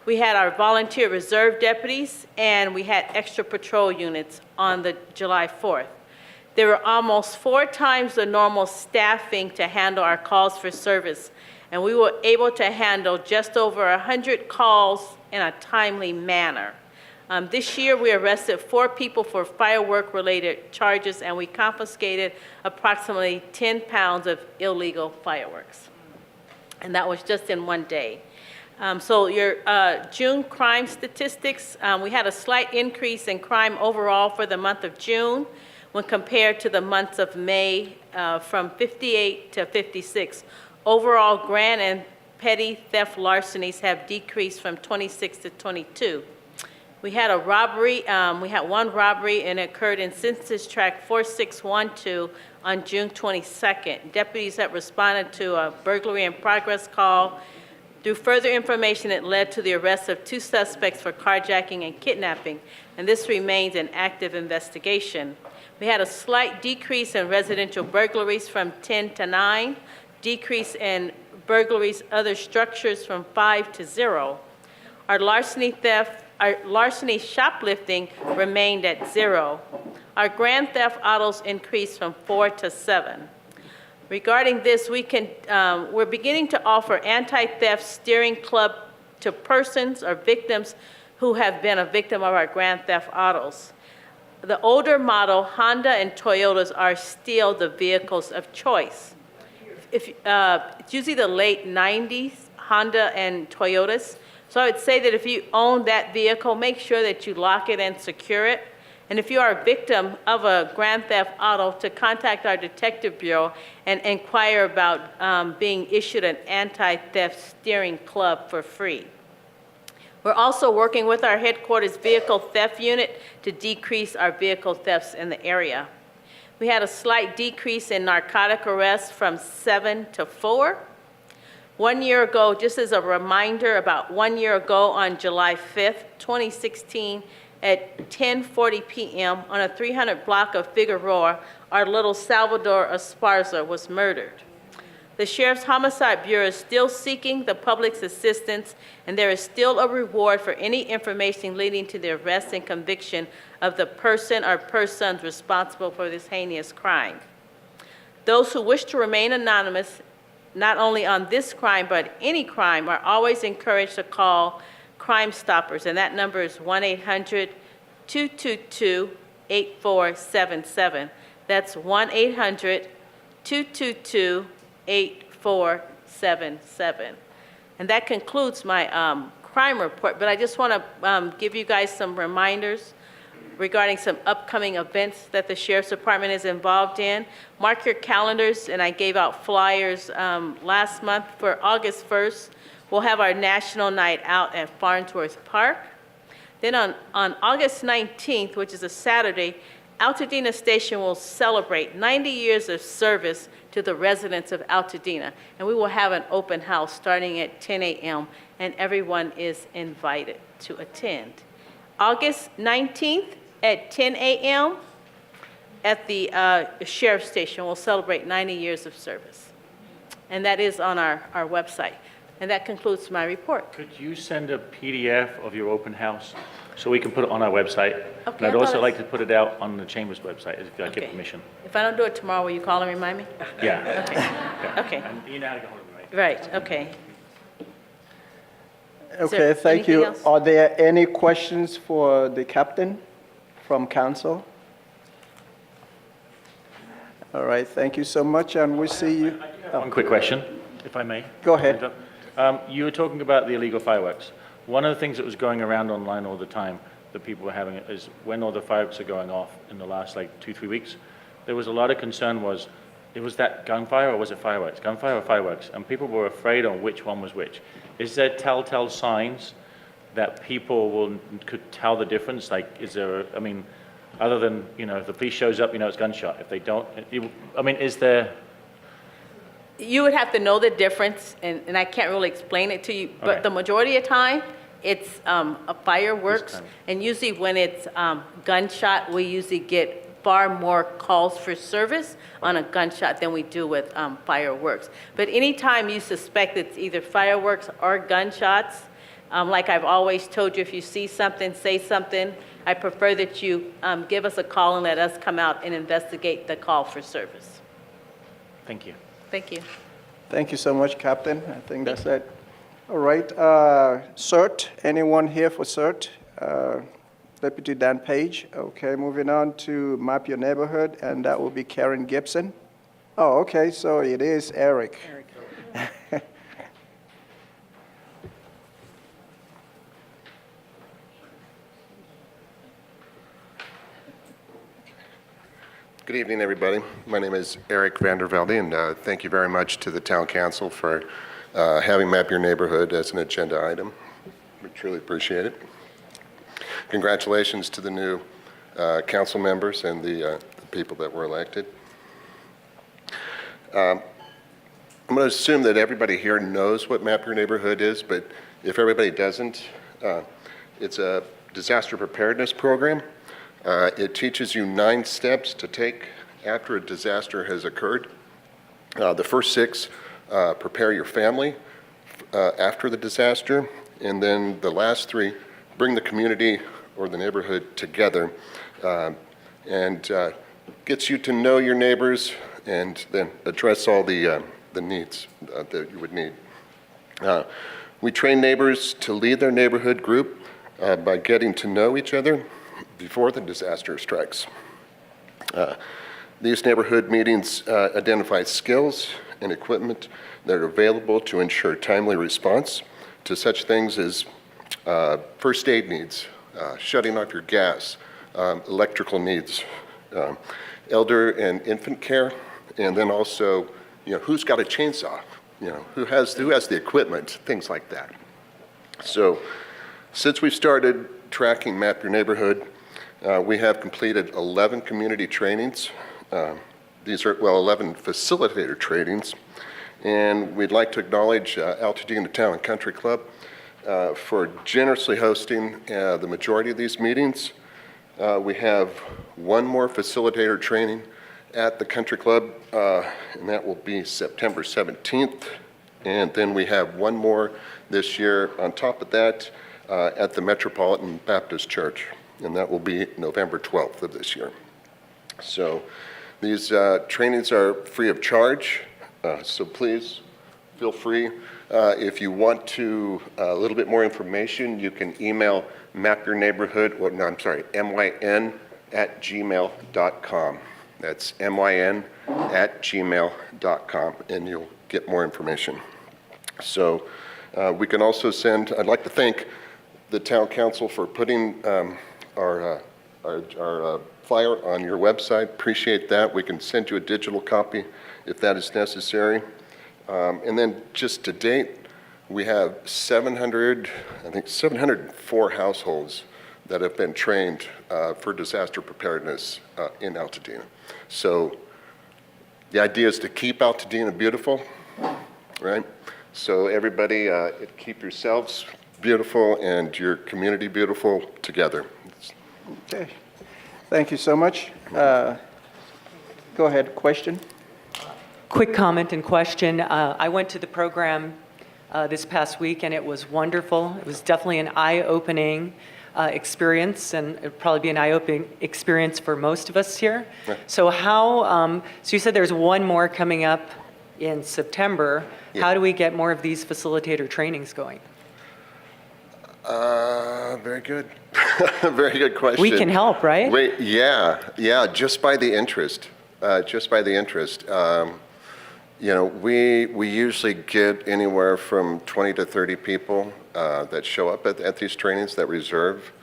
We had our volunteer reserve deputies, and we had extra patrol units on the July 4th. There were almost 4 times the normal staffing to handle our calls for service, and we were able to handle just over 100 calls in a timely manner. This year, we arrested 4 people for firework-related charges, and we confiscated approximately 10 pounds of illegal fireworks. And that was just in one day. So your June crime statistics, we had a slight increase in crime overall for the month of June when compared to the months of May, from 58 to 56. Overall, grand and petty theft larcenies have decreased from 26 to 22. We had a robbery, we had one robbery, and it occurred in Census Tract 4612 on June 22nd. Deputies that responded to a burglary in progress call. Through further information, it led to the arrest of 2 suspects for carjacking and kidnapping, and this remains an active investigation. We had a slight decrease in residential burglaries from 10 to 9, decrease in burglaries other structures from 5 to 0. Our larceny shoplifting remained at 0. Our grand theft autos increased from 4 to 7. Regarding this, we're beginning to offer anti-theft steering club to persons or victims who have been a victim of our grand theft autos. The older model Honda and Toyotas are still the vehicles of choice. It's usually the late 90s Honda and Toyotas. So I would say that if you own that vehicle, make sure that you lock it and secure it. And if you are a victim of a grand theft auto, to contact our detective bureau and inquire about being issued an anti-theft steering club for free. We're also working with our headquarters vehicle theft unit to decrease our vehicle thefts in the area. We had a slight decrease in narcotic arrests from 7 to 4. 1 year ago, just as a reminder, about 1 year ago on July 5th, 2016, at 10:40 p.m. on a 300 block of Figueroa, our little Salvador Esparza was murdered. The Sheriff's Homicide Bureau is still seeking the public's assistance, and there is still a reward for any information leading to the arrest and conviction of the person or persons responsible for this heinous crime. Those who wish to remain anonymous, not only on this crime but any crime, are always encouraged to call Crime Stoppers, and that number is 1-800-222-8477. That's 1-800-222-8477. And that concludes my crime report, but I just want to give you guys some reminders regarding some upcoming events that the Sheriff's Department is involved in. Mark your calendars, and I gave out flyers last month for August 1st. We'll have our National Night Out at Farnsworth Park. Then on August 19th, which is a Saturday, Altadena Station will celebrate 90 years of service to the residents of Altadena, and we will have an open house starting at 10 a.m., and everyone is invited to attend. August 19th at 10 a.m. at the Sheriff's Station, we'll celebrate 90 years of service, and that is on our website. And that concludes my report. Could you send a PDF of your open house so we can put it on our website? Okay, And I'd also like to put it out on the Chamber's website if I get Okay. permission. If I don't do it tomorrow, will you call and remind me? Yeah. Okay. And you know how to get hold of me, right? Right, okay. Okay, thank you. anything else? Are there any questions for the captain from council? All right, thank you so much, and we'll see you. One quick question, if I may. Go ahead. You were talking about the illegal fireworks. One of the things that was going around online all the time that people were having is when all the fireworks are going off in the last 2-3 weeks, there was a lot of concern was that gunfire or was it fireworks? Gunfire or fireworks? And people were afraid on which one was which. Is there telltale signs that people could tell the difference? Is there, other than, if the police shows up, it's gunshot. If they don't, is there? You would have to know the difference, and I can't really explain it to you, but Okay. the majority of time, it's fireworks, and usually when it's gunshot, we usually get far more calls for service on a gunshot than we do with fireworks. But anytime you suspect it's either fireworks or gunshots, like I've always told you, if you see something, say something. I prefer that you give us a call and let us come out and investigate the call for service. Thank you. Thank you. Thank you so much, Captain. I think that's it. All right, CERT, anyone here for CERT? Deputy Dan Page. Okay, moving on to Map Your Neighborhood, and that will be Karen Gibson. Oh, okay, so it is Eric. Good evening, everybody. My name is Eric Vandervelde, and thank you very much to the Town Council for having Map Your Neighborhood as an agenda item. We truly appreciate it. Congratulations to the new council members and the people that were elected. I'm going to assume that everybody here knows what Map Your Neighborhood is, but if everybody doesn't, it's a disaster preparedness program. It teaches you 9 steps to take after a disaster has occurred. The first 6, prepare your family after the disaster, and then the last 3, bring the community or the neighborhood together, and gets you to know your neighbors and then address all the needs that you would need. We train neighbors to lead their neighborhood group by getting to know each other before the disaster strikes. These neighborhood meetings identify skills and equipment that are available to ensure timely response to such things as first aid needs, shutting off your gas, electrical needs, elder and infant care, and then also, who's got a chainsaw, who has the equipment, things like that. So, since we've started tracking Map Your Neighborhood, we have completed 11 community trainings. These are, 11 facilitator trainings. And we'd like to acknowledge Altadena Town and Country Club for generously hosting the majority of these meetings. We have one more facilitator training at the Country Club, and that will be September 17th. And then we have one more this year on top of that at the Metropolitan Baptist Church, and that will be November 12th of this year. So these trainings are free of charge, so please feel free. If you want to a little bit more information, you can email myn@gmail.com. That's myn@gmail.com, and you'll get more information. So we can also send, I'd like to thank the town council for putting our flyer on your website. Appreciate that. We can send you a digital copy if that is necessary. And then just to date, we have 704 households that have been trained for disaster preparedness in Altadena. So the idea is to keep Altadena beautiful, right? So everybody, keep yourselves beautiful and your community beautiful together. Okay. Thank you so much. Go ahead, question. Quick comment and question. I went to the program this past week, and it was wonderful. It was definitely an eye-opening experience, and it'd probably be an eye-opening experience for most of us here. Right. So so you said there's one more coming up in September. Yeah. How do we get more of these facilitator trainings going? Very good. Very good question. We can help, right? Wait, yeah, just by the interest. We usually get anywhere from 20 to 30 people that show up at these trainings that reserve,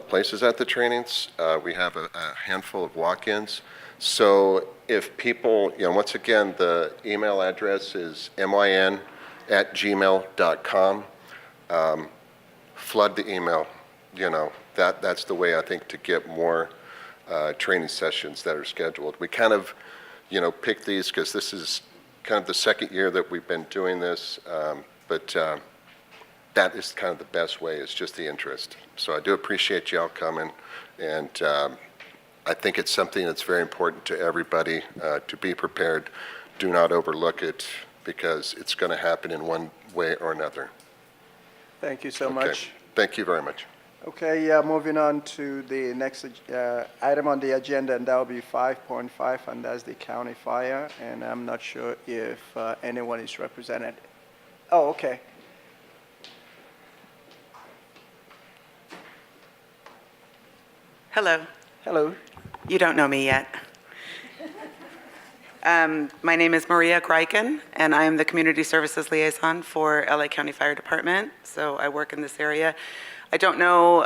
places at the trainings. We have a handful of walk-ins. So if people, once again, the email address is myn@gmail.com. Flood the email, that's the way I think to get more training sessions that are scheduled. We kind of, pick these because this is kind of the second year that we've been doing this, but that is kind of the best way, is just the interest. So I do appreciate y'all coming, and I think it's something that's very important to everybody to be prepared. Do not overlook it, because it's going to happen in one way or another. Thank you so Okay. much. Thank you very much. Okay, moving on to the next item on the agenda, and that will be 5.5, and that's the county fire. And I'm not sure if anyone is represented. Oh, okay. Hello. Hello. You don't know me yet. My name is Maria Greiken, and I am the Community Services Liaison for LA County Fire Department, so I work in this area. I don't know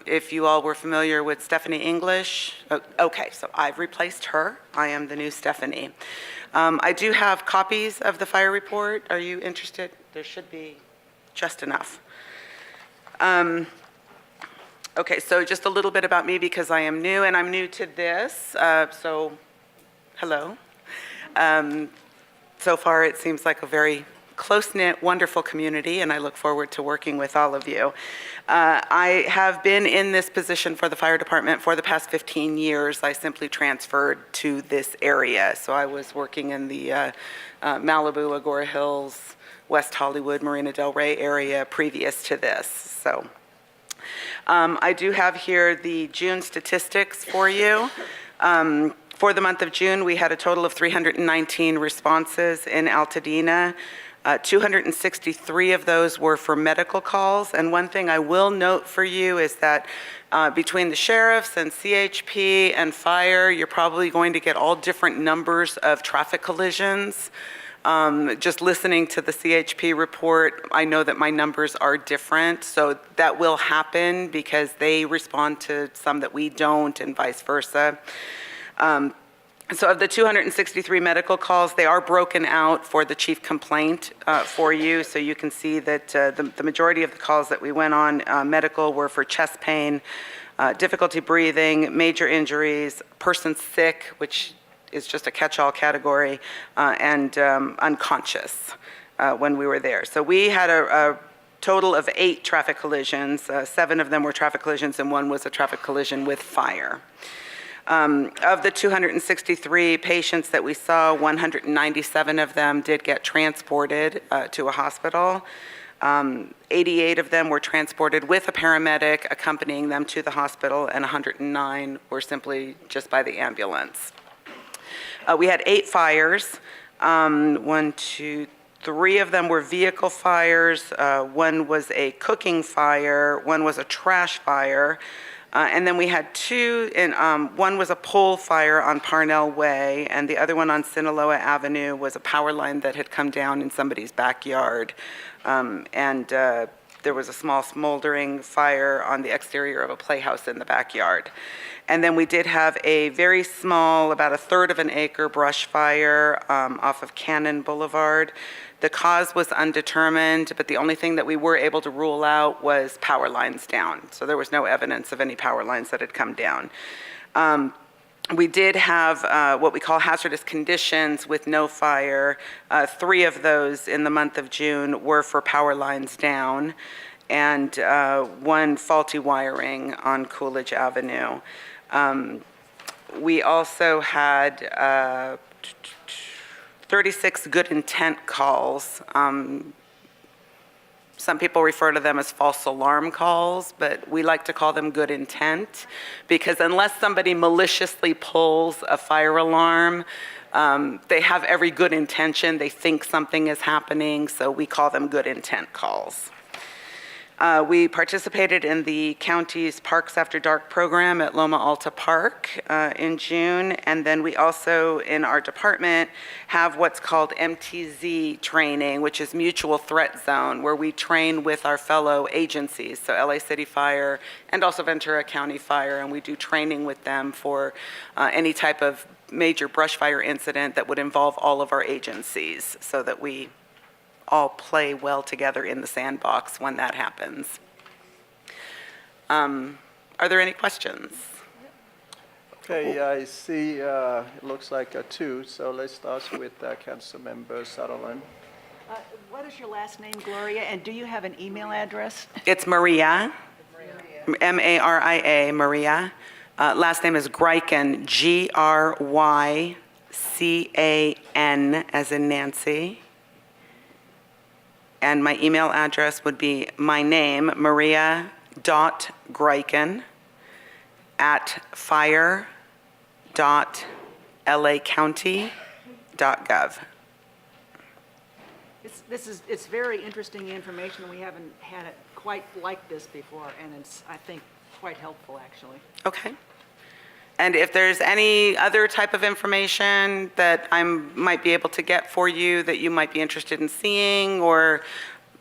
if you all were familiar with Stephanie English. Okay, so I've replaced her. I am the new Stephanie. I do have copies of the fire report. Are you interested? There should be just enough. Okay, so just a little bit about me because I am new and I'm new to this. So, hello. So far, it seems like a very close-knit, wonderful community, and I look forward to working with all of you. I have been in this position for the fire department for the past 15 years. I simply transferred to this area. So I was working in the Malibu, Agora Hills, West Hollywood, Marina Del Rey area previous to this. So I do have here the June statistics for you. For the month of June, we had a total of 319 responses in Altadena. 263 of those were for medical calls. And one thing I will note for you is that between the sheriffs and CHP and fire, you're probably going to get all different numbers of traffic collisions. Just listening to the CHP report, I know that my numbers are different. So that will happen because they respond to some that we don't and vice versa. So of the 263 medical calls, they are broken out for the chief complaint for you. So you can see that the majority of the calls that we went on medical were for chest pain, difficulty breathing, major injuries, person sick, which is just a catch-all category, and unconscious when we were there. So we had a total of 8 traffic collisions. 7 of them were traffic collisions and 1 was a traffic collision with fire. Of the 263 patients that we saw, 197 of them did get transported to a hospital. 88 of them were transported with a paramedic accompanying them to the hospital, and 109 were simply just by the ambulance. We had 8 fires. 1, 2, 3 of them were vehicle fires. 1 was a cooking fire. 1 was a trash fire. And then we had 2, and 1 was a pole fire on Parnell Way, and the other one on Sinaloa Avenue was a power line that had come down in somebody's backyard. There was a small smoldering fire on the exterior of a playhouse in the backyard. And then we did have a very small, about 1/3 of an acre brush fire off of Cannon Boulevard. The cause was undetermined, but the only thing that we were able to rule out was power lines down. So there was no evidence of any power lines that had come down. We did have what we call hazardous conditions with no fire. 3 of those in the month of June were for power lines down, and 1 faulty wiring on Coolidge Avenue. We also had 36 good intent calls. Some people refer to them as false alarm calls, but we like to call them good intent because unless somebody maliciously pulls a fire alarm, they have every good intention. They think something is happening, so we call them good intent calls. We participated in the county's Parks After Dark program at Loma Alta Park in June, and then we also, in our department, have what's called MTZ training, which is Mutual Threat Zone, where we train with our fellow agencies, so LA City Fire and also Ventura County Fire, and we do training with them for any type of major brush fire incident that would involve all of our agencies, so that we all play well together in the sandbox when that happens. Are there any questions? Okay, I see it looks like 2, so let's start with Councilmember Sutherlen. What is your last name, Gloria, and do you have an email address? It's Maria, M-A-R-I-A, Maria. Last name is Grycan, G-R-Y-C-A-N, as in Nancy. And my email address would be my name, maria.grycan @fire.lacounty.gov. It's very interesting information. We haven't had it quite like this before, and it's, I think, quite helpful, actually. Okay. And if there's any other type of information that I might be able to get for you that you might be interested in seeing, or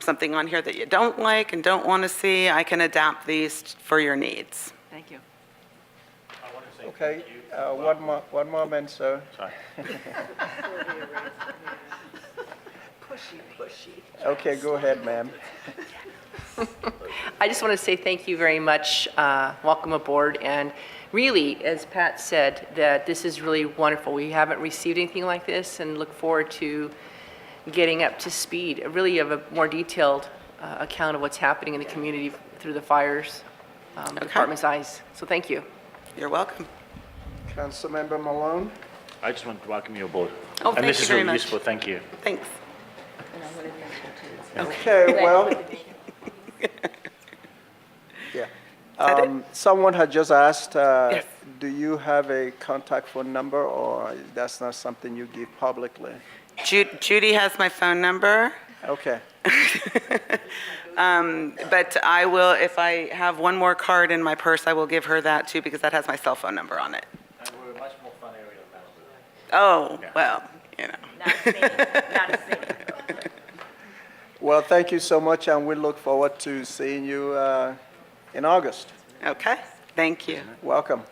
something on here that you don't like and don't want to see, I can adapt these for your needs. Thank you. Okay, one moment, sir. Sorry. Pushy. Okay, go ahead, ma'am. I just want to say thank you very much. Welcome aboard. And really, as Pat said, that this is really wonderful. We haven't received anything like this and look forward to getting up to speed, really of a more detailed account of what's happening in the community through the fires department's eyes. So thank you. You're welcome. Councilmember Malone? I just want to welcome you aboard. Oh, and thank this you is very really much. useful. Thank you. Thanks. Okay, well, yeah. Someone had just asked, Yes. do you have a contact phone number, or that's not something you give publicly? Judy has my phone number. Okay. But I will, if I have one more card in my purse, I will give her that too, because that has my cell phone number on it. And we're a much more fun area than Oh, Yeah. well, you know. Not a city. Well, thank you so much, and we look forward to seeing you in August. Okay, thank you. Welcome.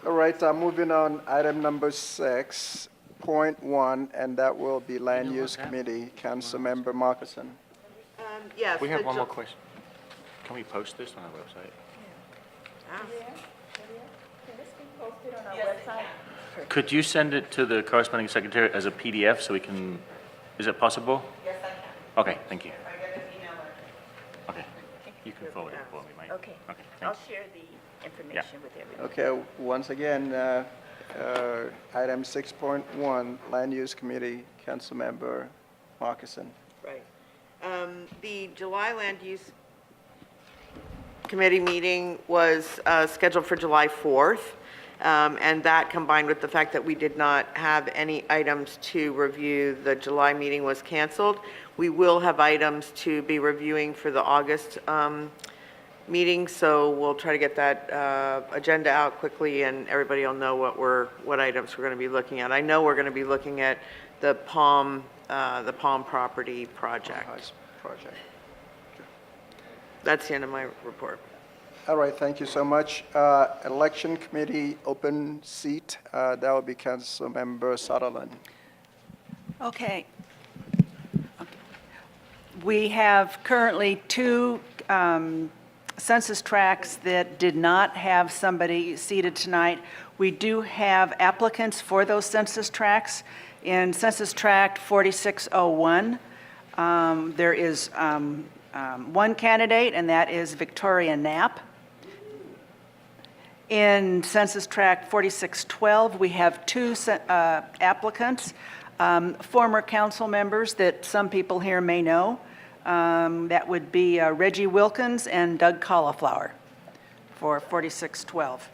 All right, moving on, item number 6.1, and that will be Land Use Committee. Councilmember Markison. Yes. We have one more question. Can we post this on our website? Could you send it to the corresponding secretary as a PDF so we can, is it possible? Yes, I can. Okay, thank you. I get an email. Okay. You can forward it for me, Mike. Okay. Okay, I'll thanks. share the information with everyone. Okay, once again, item 6.1, Land Use Committee, Councilmember Markison. Right. The July Land Use Committee meeting was scheduled for July 4th, and that combined with the fact that we did not have any items to review, the July meeting was canceled. We will have items to be reviewing for the August meeting, so we'll try to get that agenda out quickly, and everybody will know what items we're going to be looking at. I know we're going to be looking at the Palm property project. Project. That's the end of my report. All right, thank you so much. Election Committee, open seat, that will be Councilmember Sutherlen. Okay. We have currently 2 census tracts that did not have somebody seated tonight. We do have applicants for those census tracts. In Census Tract 4601, there is one candidate, and that is Victoria Knapp. In Census Tract 4612, we have 2 applicants, former council members that some people here may know. That would be Reggie Wilkins and Doug Cauliflower for 4612.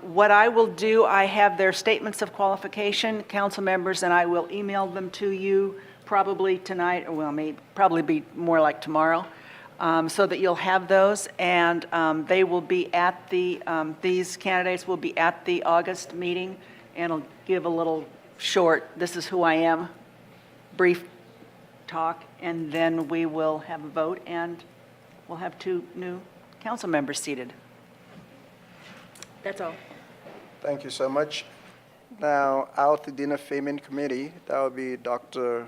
What I will do, I have their statements of qualification, council members, and I will email them to you probably tonight, or well, maybe probably be more like tomorrow, so that you'll have those, and they will be at the, these candidates will be at the August meeting, and I'll give a little short, this is who I am, brief talk, and then we will have a vote, and we'll have 2 new council members seated. That's all. Thank you so much. Now, Altadena Famine Committee, that will be Dr.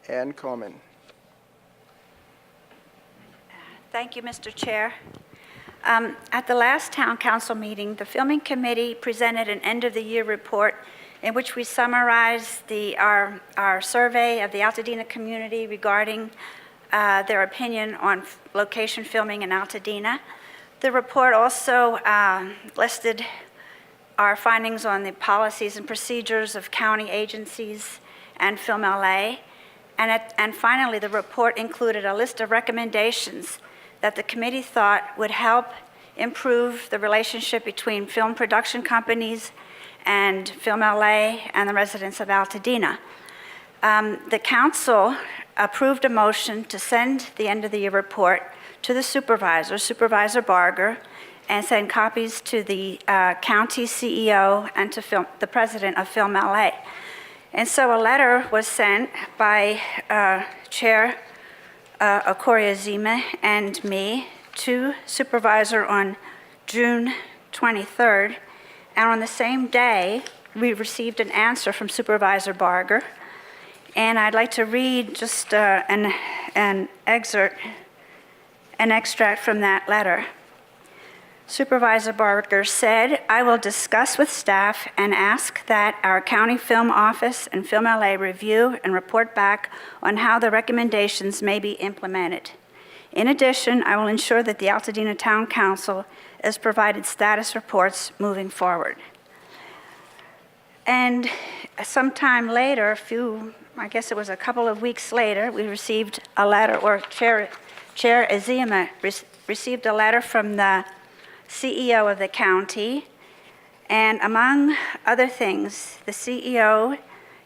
Ann Coleman. Thank you, Mr. Chair. At the last town council meeting, the filming committee presented an end-of-the-year report in which we summarized our survey of the Altadena community regarding their opinion on location filming in Altadena. The report also listed our findings on the policies and procedures of county agencies and Film LA. And finally, the report included a list of recommendations that the committee thought would help improve the relationship between film production companies and Film LA and the residents of Altadena. The council approved a motion to send the end-of-the-year report to the supervisor, Supervisor Barger, and send copies to the county CEO and to the president of Film LA. And so a letter was sent by Chair Okorie Ezieme and me to Supervisor on June 23rd. And on the same day, we received an answer from Supervisor Barger. And I'd like to read just an extract from that letter. Supervisor Barger said, "I will discuss with staff and ask that our county film office and Film LA review and report back on how the recommendations may be implemented. In addition, I will ensure that the Altadena Town Council is provided status reports moving forward." And sometime later, I guess it was a couple of weeks later, we received a letter, or Chair Ezieme received a letter from the CEO of the county, and among other things, the CEO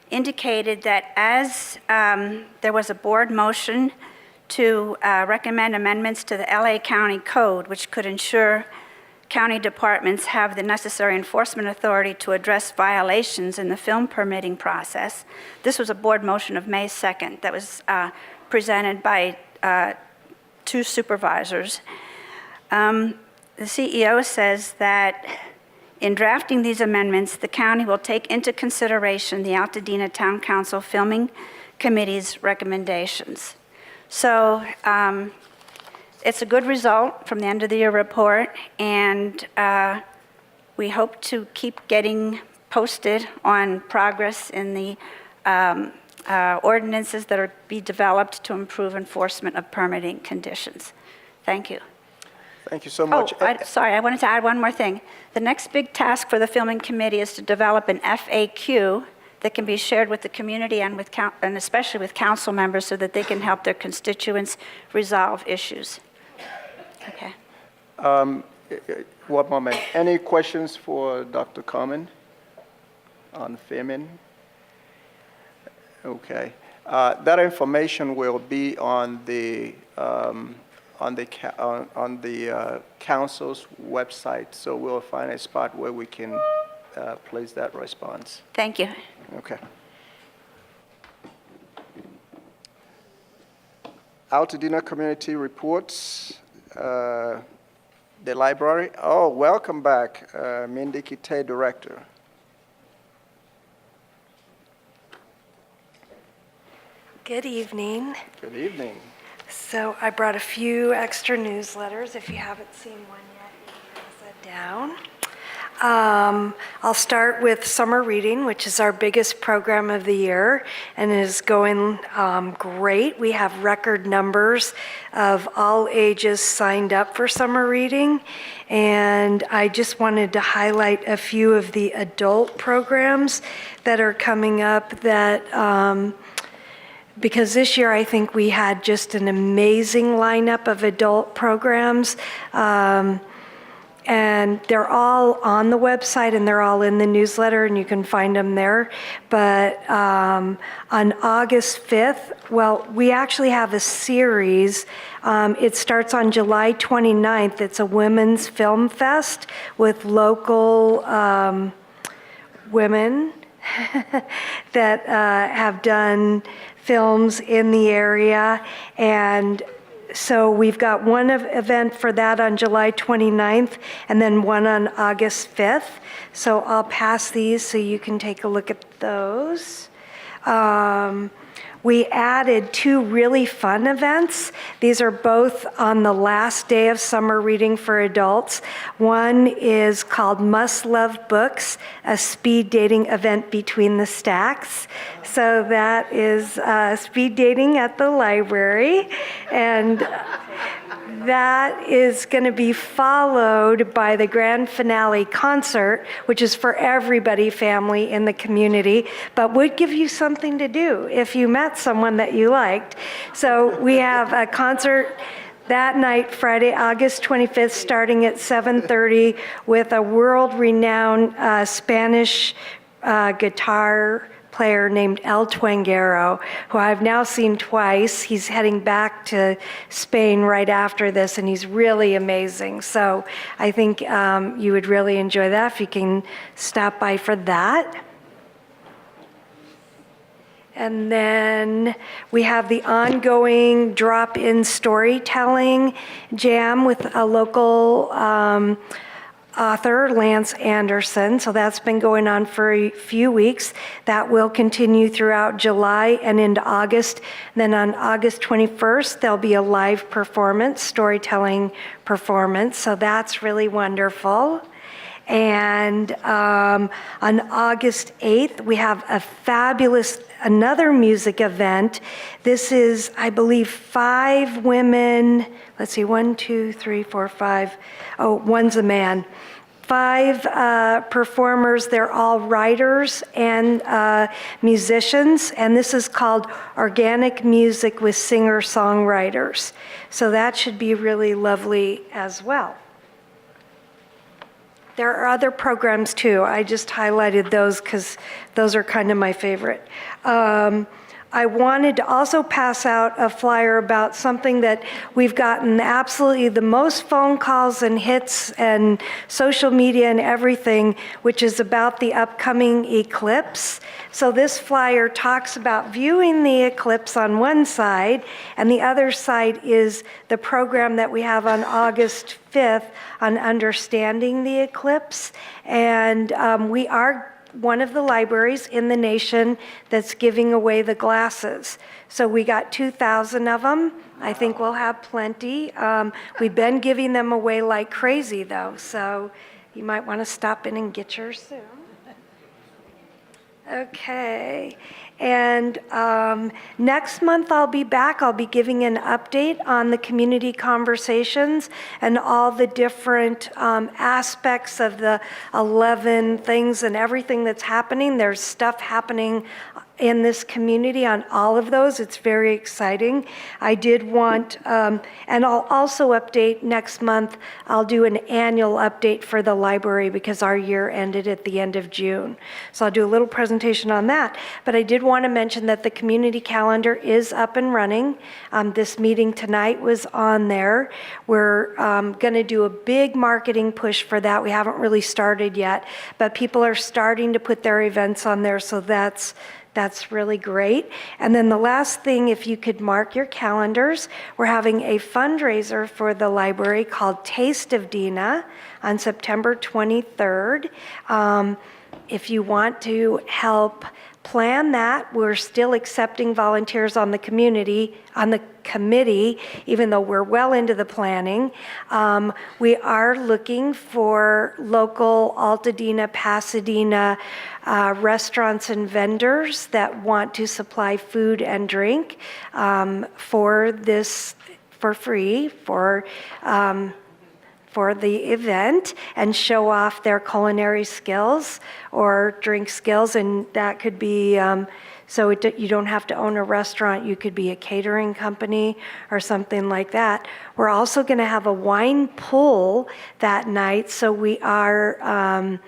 indicated that as there was a board motion to recommend amendments to the LA County Code, which could ensure county departments have the necessary enforcement authority to address violations in the film permitting process. This was a board motion of May 2nd that was presented by 2 supervisors. The CEO says that in drafting these amendments, the county will take into consideration the Altadena Town Council Filming Committee's recommendations. So it's a good result from the end of the year report, and we hope to keep getting posted on progress in the ordinances that are be developed to improve enforcement of permitting conditions. Thank you. Thank you so much. Sorry, I wanted to add one more thing. The next big task for the Filming Committee is to develop an FAQ that can be shared with the community and especially with council members so that they can help their constituents resolve issues. Okay. One moment. Any questions for Dr. Carmen on filming? Okay. That information will be on the council's website, so we'll find a spot where we can place that response. Thank you. Okay. Altadena Community Reports, the library. Oh, welcome back, Mindy Kite, Director. Good evening. Good evening. So I brought a few extra newsletters. If you haven't seen one yet, you can pass that down. I'll start with summer reading, which is our biggest program of the year and is going great. We have record numbers of all ages signed up for summer reading. And I just wanted to highlight a few of the adult programs that are coming up that because this year I think we had just an amazing lineup of adult programs. And they're all on the website and they're all in the newsletter and you can find them there. But on August 5th, well, we actually have a series. It starts on July 29th. It's a women's film fest with local women that have done films in the area. And so we've got one event for that on July 29th and then one on August 5th. So I'll pass these so you can take a look at those. We added 2 really fun events. These are both on the last day of summer reading for adults. One is called Must Love Books, a speed dating event between the stacks. So that is speed dating at the library. And that is going to be followed by the grand finale concert, which is for everybody, family in the community, but would give you something to do if you met someone that you liked. So we have a concert that night, Friday, August 25th, starting at 7:30 with a world-renowned Spanish guitar player named El Twangero, who I've now seen twice. He's heading back to Spain right after this, and he's really amazing. So I think you would really enjoy that if you can stop by for that. And then we have the ongoing drop-in storytelling jam with a local author, Lance Anderson. So that's been going on for a few weeks. That will continue throughout July and into August. And then on August 21st, there'll be a live performance, storytelling performance. So that's really wonderful. And on August 8th, we have a fabulous, another music event. This is, I believe, 5 women, let's see, 1, 2, 3, 4, 5, oh, one's a man. 5 performers, they're all writers and musicians, and this is called Organic Music with Singer-Songwriters. So that should be really lovely as well. There are other programs too. I just highlighted those because those are kind of my favorite. I wanted to also pass out a flyer about something that we've gotten absolutely the most phone calls and hits and social media and everything, which is about the upcoming eclipse. So this flyer talks about viewing the eclipse on one side, and the other side is the program that we have on August 5th on understanding the eclipse. And we are one of the libraries in the nation that's giving away the glasses. So we got 2,000 of them. I think we'll have plenty. We've been giving them away like crazy though, so you might want to stop in and get yours soon. Okay, and next month I'll be back. I'll be giving an update on the community conversations and all the different aspects of the 11 things and everything that's happening. There's stuff happening in this community on all of those. It's very exciting. I did want, and I'll also update next month, I'll do an annual update for the library because our year ended at the end of June. So I'll do a little presentation on that. But I did want to mention that the community calendar is up and running. This meeting tonight was on there. We're going to do a big marketing push for that. We haven't really started yet, but people are starting to put their events on there, so that's really great. And then the last thing, if you could mark your calendars, we're having a fundraiser for the library called Taste of Dena on September 23rd. If you want to help plan that, we're still accepting volunteers on the committee, even though we're well into the planning. We are looking for local Altadena, Pasadena restaurants and vendors that want to supply food and drink for this, for free, for the event and show off their culinary skills or drink skills, and that could be you don't have to own a restaurant. You could be a catering company or something like that. We're also going to have a wine pool that night, so we are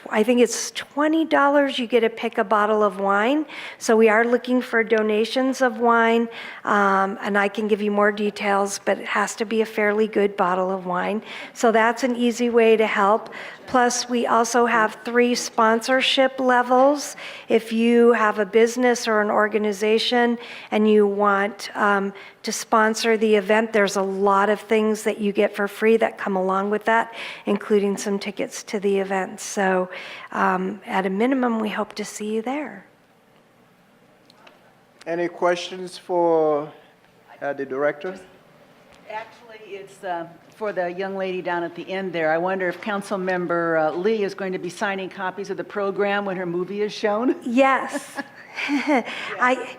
I think it's $20, you get to pick a bottle of wine. So we are looking for donations of wine, and I can give you more details, but it has to be a fairly good bottle of wine. So that's an easy way to help. Plus, we also have 3 sponsorship levels. If you have a business or an organization and you want to sponsor the event, there's a lot of things that you get for free that come along with that, including some tickets to the event. So at a minimum, we hope to see you there. Any questions for the director? Actually, it's for the young lady down at the end there. I wonder if Councilmember Lee is going to be signing copies of the program when her movie is shown? Yes. I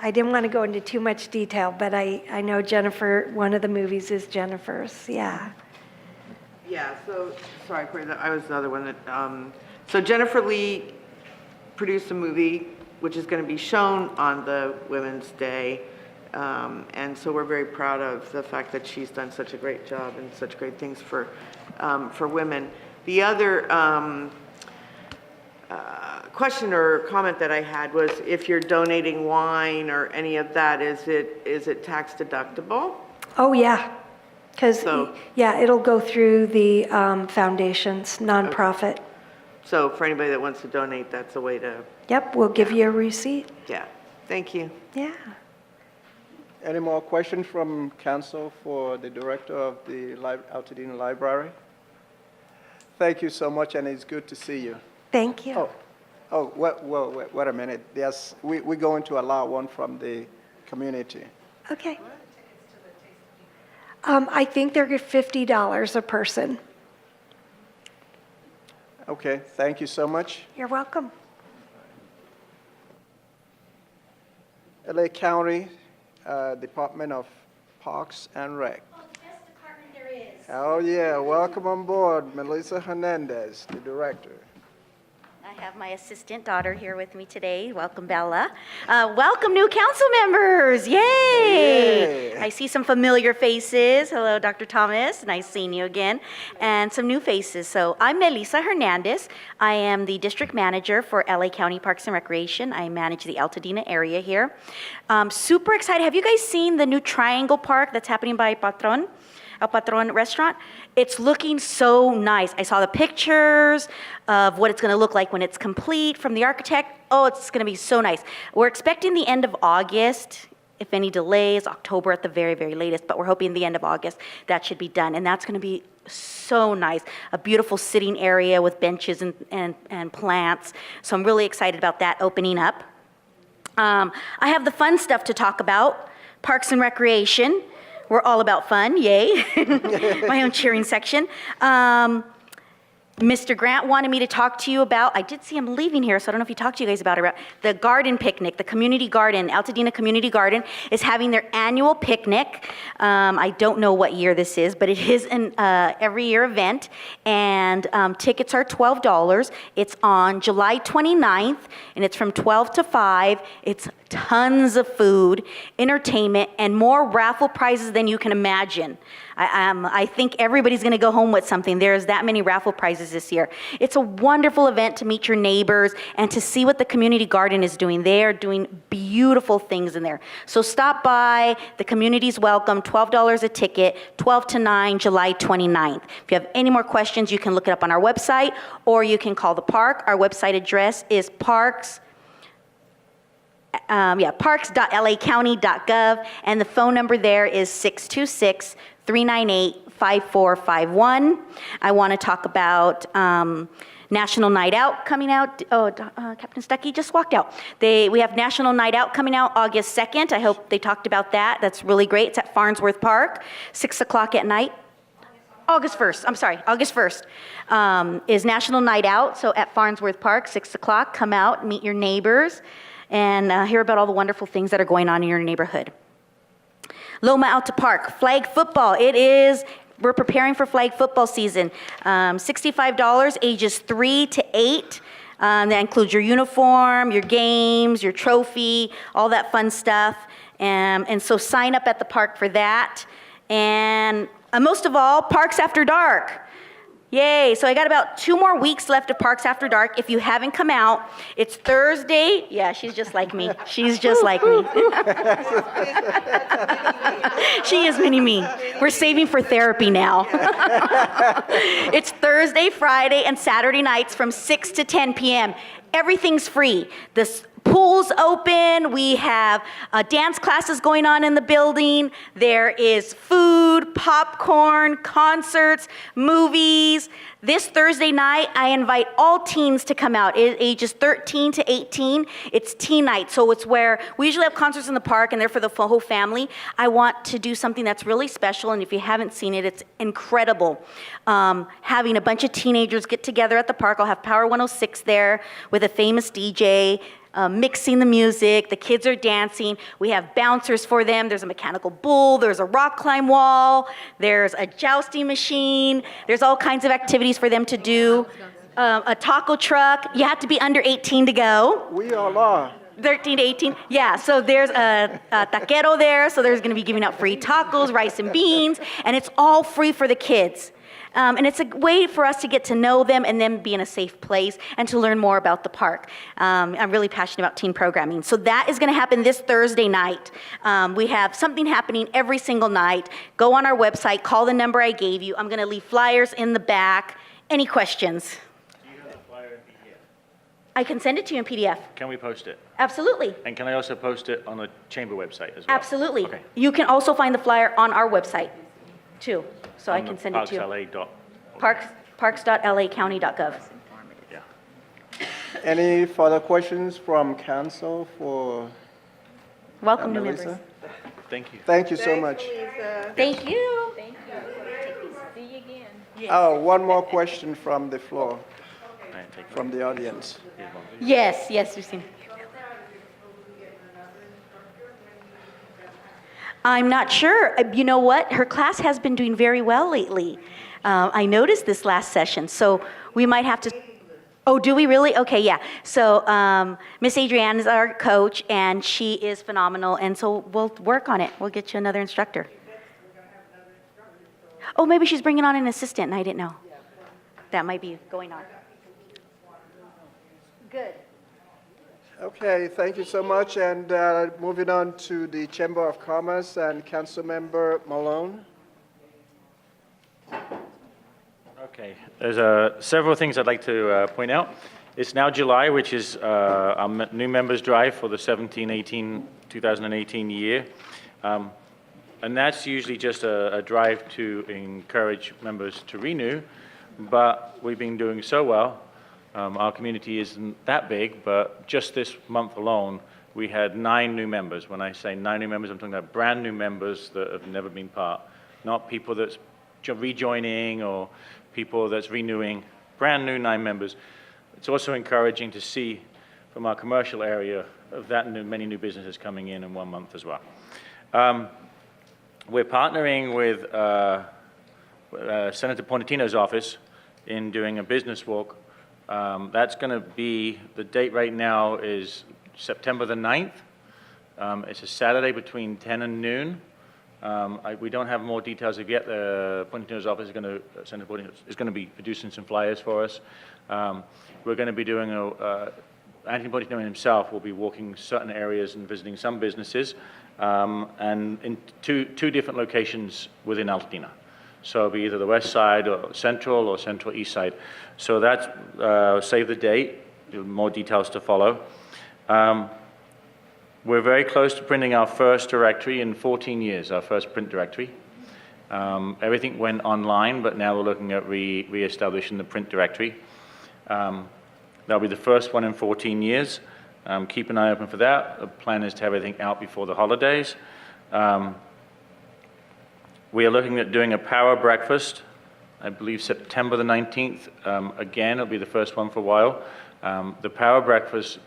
didn't want to go into too much detail, but I know Jennifer, one of the movies is Jennifer's, yeah. Yeah, so, sorry, Corey, I was the other one that, so Jennifer Lee produced a movie which is going to be shown on the Women's Day. And so we're very proud of the fact that she's done such a great job and such great things for women. The other question or comment that I had was if you're donating wine or any of that, is it tax deductible? Oh, yeah. Because, it'll go through the foundation's nonprofit. So for anybody that wants to donate, that's a way to Yep, we'll give you a receipt. Yeah, thank you. Yeah. Any more questions from council for the director of the Altadena Library? Thank you so much, and it's good to see you. Thank you. Wait a minute. Yes, we're going to allow one from the community. Okay. I think they're $50 a person. Okay, thank you so much. You're welcome. LA County Department of Parks and Rec. Oh, yeah, welcome on board, Melissa Hernandez, the director. I have my assistant daughter here with me today. Welcome, Bella. Welcome, new council members. Yay! I see some familiar faces. Hello, Dr. Thomas. Nice seeing you again. And some new faces. So I'm Melissa Hernandez. I am the district manager for LA County Parks and Recreation. I manage the Altadena area here. Super excited. Have you guys seen the new Triangle Park that's happening by El Patron restaurant? It's looking so nice. I saw the pictures of what it's going to look like when it's complete from the architect. Oh, it's going to be so nice. We're expecting the end of August. If any delays, October at the very, very latest, but we're hoping the end of August that should be done. And that's going to be so nice. A beautiful sitting area with benches and plants. So I'm really excited about that opening up. I have the fun stuff to talk about. Parks and Recreation. We're all about fun, yay. My own cheering section. Mr. Grant wanted me to talk to you about, I did see him leaving here, so I don't know if he talked to you guys about it, the garden picnic, the community garden. Altadena Community Garden is having their annual picnic. I don't know what year this is, but it is an every year event, and tickets are $12. It's on July 29th, and it's from 12 to 5. It's tons of food, entertainment, and more raffle prizes than you can imagine. I think everybody's going to go home with something. There's that many raffle prizes this year. It's a wonderful event to meet your neighbors and to see what the community garden is doing. They are doing beautiful things in there. So stop by. The community's welcome. $12 a ticket, 12 to 9, July 29th. If you have any more questions, you can look it up on our website, or you can call the park. Our website address is parks.lacounty.gov, and the phone number there is 626-398-5451. I want to talk about National Night Out coming out. Captain Stuckey just walked out. We have National Night Out coming out August 2nd. I hope they talked about that. That's really great. It's at Farnsworth Park, 6 o'clock at night. August 1st is National Night Out. So at Farnsworth Park, 6 o'clock, come out, meet your neighbors, and hear about all the wonderful things that are going on in your neighborhood. Loma Alta Park, flag football. We're preparing for flag football season. $65, ages 3 to 8. That includes your uniform, your games, your trophy, all that fun stuff. And so sign up at the park for that. And most of all, Parks After Dark. Yay, so I got about 2 more weeks left of Parks After Dark. If you haven't come out, it's Thursday. Yeah, she's just like me. She's just like me. She is mini me. We're saving for therapy now. It's Thursday, Friday, and Saturday nights from 6 to 10 p.m. Everything's free. The pool's open. We have dance classes going on in the building. There is food, popcorn, concerts, movies. This Thursday night, I invite all teens to come out, ages 13 to 18. It's teen night, so it's where we usually have concerts in the park, and they're for the whole family. I want to do something that's really special, and if you haven't seen it, it's incredible. Having a bunch of teenagers get together at the park. I'll have Power 106 there with a famous DJ. Mixing the music, the kids are dancing, we have bouncers for them, there's a mechanical bull, there's a rock climb wall, there's a jousting machine, there's all kinds of activities for them to do, a taco truck. You have to be under 18 to go. We all are. 13 to 18, yeah, so there's a taquero there, so there's gonna be giving out free tacos, rice and beans, and it's all free for the kids. And it's a way for us to get to know them and then be in a safe place and to learn more about the park. I'm really passionate about teen programming. So that is going to happen this Thursday night. We have something happening every single night. Go on our website, call the number I gave you. I'm going to leave flyers in the back. Any questions? Do you have the flyer at the end? I can send it to you in PDF. Can we post it? Absolutely. And can I also post it on the chamber website as well? Absolutely. Okay. You can also find the flyer on our website, too. So I can send it to you. Parks.lacounty.gov. Yeah. Any further questions from council for Welcome, new Melissa? members. Thank you. Thank you so much. Thank you. See you again. Oh, one more question from the floor, Right, take from the audience. Here's one. Yes, yes, Justine. I'm not sure. You know what? Her class has been doing very well lately. I noticed this last session, so we might have to. Oh, do we really? Okay, yeah. So Miss Adrienne is our coach, and she is phenomenal, and so we'll work on it. We'll get you another instructor. Oh, maybe she's bringing on an assistant, and I didn't know. That might be going on. Good. Okay, thank you so much. And moving on to the Chamber of Commerce and Councilmember Malone. Okay, there's several things I'd like to point out. It's now July, which is our new members drive for the 2018 year. And that's usually just a drive to encourage members to renew, but we've been doing so well. Our community isn't that big, but just this month alone, we had 9 new members. When I say 9 new members, I'm talking about brand new members that have never been part, not people that's rejoining or people that's renewing, brand new 9 members. It's also encouraging to see from our commercial area of that many new businesses coming in 1 month as well. We're partnering with Senator Pornatino's office in doing a business walk. That's going to be, the date right now is September the 9th. It's a Saturday between 10 and noon. We don't have more details of yet. Pornatino's office Senator Portantino is going to be producing some flyers for us. We're going to be doing Anthony Portantino himself will be walking certain areas and visiting some businesses, and in two different locations within Altadena. So it'll be either the west side or central east side. So that's, save the date, more details to follow. We're very close to printing our first directory in 14 years, our first print directory. Everything went online, but now we're looking at re-establishing the print directory. That'll be the first one in 14 years. Keep an eye open for that. The plan is to have everything out before the holidays. We are looking at doing a power breakfast, I believe September the 19th. Again, it'll be the first one for a while. The power breakfast,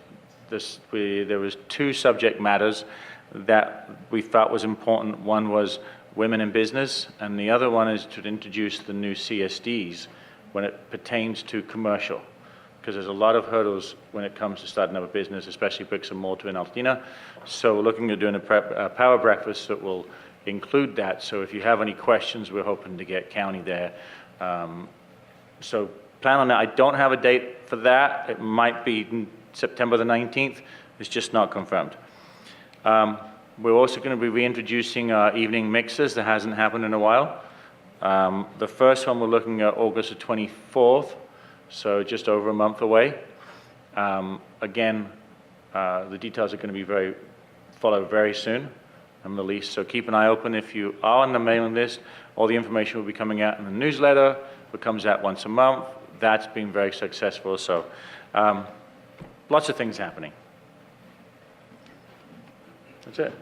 there was 2 subject matters that we thought was important. One was women in business, and the other one is to introduce the new CSDs when it pertains to commercial, because there's a lot of hurdles when it comes to starting up a business, especially bricks and mortar in Altadena. So we're looking at doing a power breakfast that will include that. So if you have any questions, we're hoping to get county there. So plan on that. I don't have a date for that. It might be September the 19th. It's just not confirmed. We're also going to be reintroducing our evening mixers. That hasn't happened in a while. The first one we're looking at August the 24th, so just over a month away. Again, the details are going to be followed very soon and released. So keep an eye open. If you are on the mailing list, all the information will be coming out in the newsletter. It comes out once a month. That's been very successful. So lots of things happening. That's it.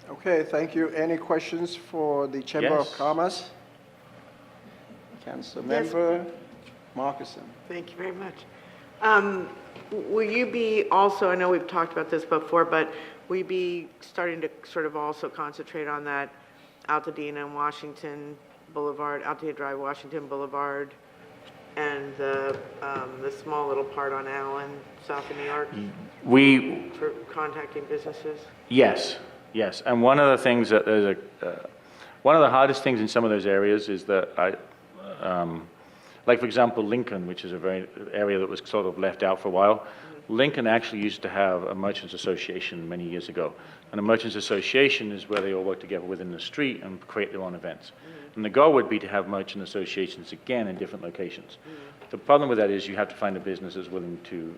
Okay, thank you. Any questions for the Chamber of Commerce? Councilmember Markison. Thank you very much. Will you be also, I know we've talked about this before, but will you be starting to sort of also concentrate on that Altadena and Washington Boulevard, Altadena Drive, Washington Boulevard, and the small little part on Allen, south of New York, for contacting businesses? Yes. And one of the things that one of the hardest things in some of those areas is that like for example, Lincoln, which is a area that was sort of left out for a while. Lincoln actually used to have a merchants association many years ago. And a merchants association is where they all work together within the street and create their own events. And the goal would be to have merchant associations again in different locations. The problem with that is you have to find a business that's willing to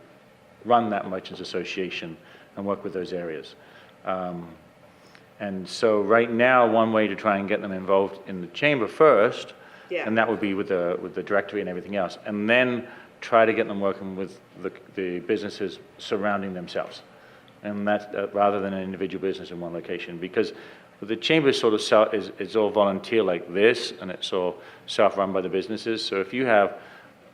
run that merchants association and work with those areas. And so right now, one way to try and get them involved in the chamber first, Yeah. and that would be with the directory and everything else, and then try to get them working with the businesses surrounding themselves. And that's rather than an individual business in one location, because the chamber is sort of it's all volunteer like this, and it's all self-run by the businesses. So if you have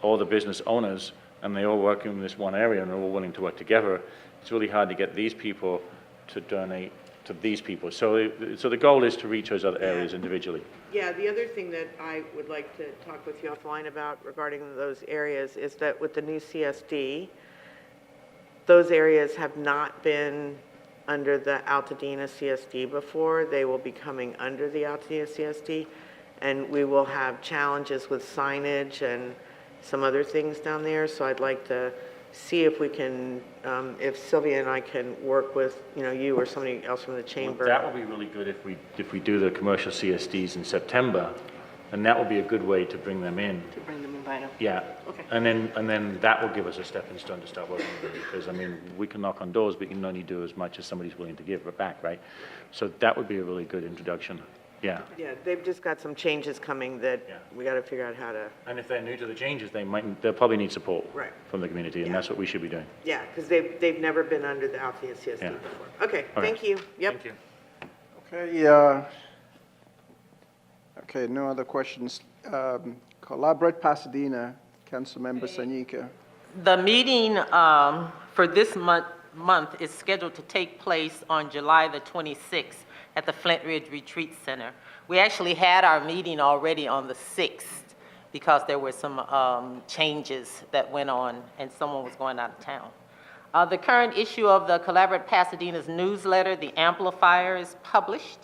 all the business owners and they all work in this one area and they're all willing to work together, it's really hard to get these people to donate to these people. So the goal is to reach those other areas individually. Yeah, the other thing that I would like to talk with you offline about regarding those areas is that with the new CSD, those areas have not been under the Altadena CSD before. They will be coming under the Altadena CSD, and we will have challenges with signage and some other things down there. So I'd like to see if we can, if Sylvia and I can work with, you or somebody else from the chamber. Well, that would be really good if we do the commercial CSDs in September, and that would be a good way to bring them in. To bring them in by now. Yeah. Okay. And then that will give us a stepping stone to start working with them, because, I mean, we can knock on doors, but you can only do as much as somebody's willing to give it back, right? So that would be a really good introduction. Yeah. Yeah, they've just got some changes coming that we got to figure out how to. And if they're new to the changes, they'll probably need support Right. from the community, and that's what we should be doing. Yeah, because they've never been under the Altadena CSD Yeah. before. Okay, Okay. thank you. Yep. Thank you. Okay, okay, no other questions. Collaborate Pasadena, Councilmember Sanyika. The meeting for this month is scheduled to take place on July the 26th at the Flint Ridge Retreat Center. We actually had our meeting already on the 6th because there were some changes that went on and someone was going out of town. The current issue of the Collaborate Pasadena's newsletter, The Amplifier, is published.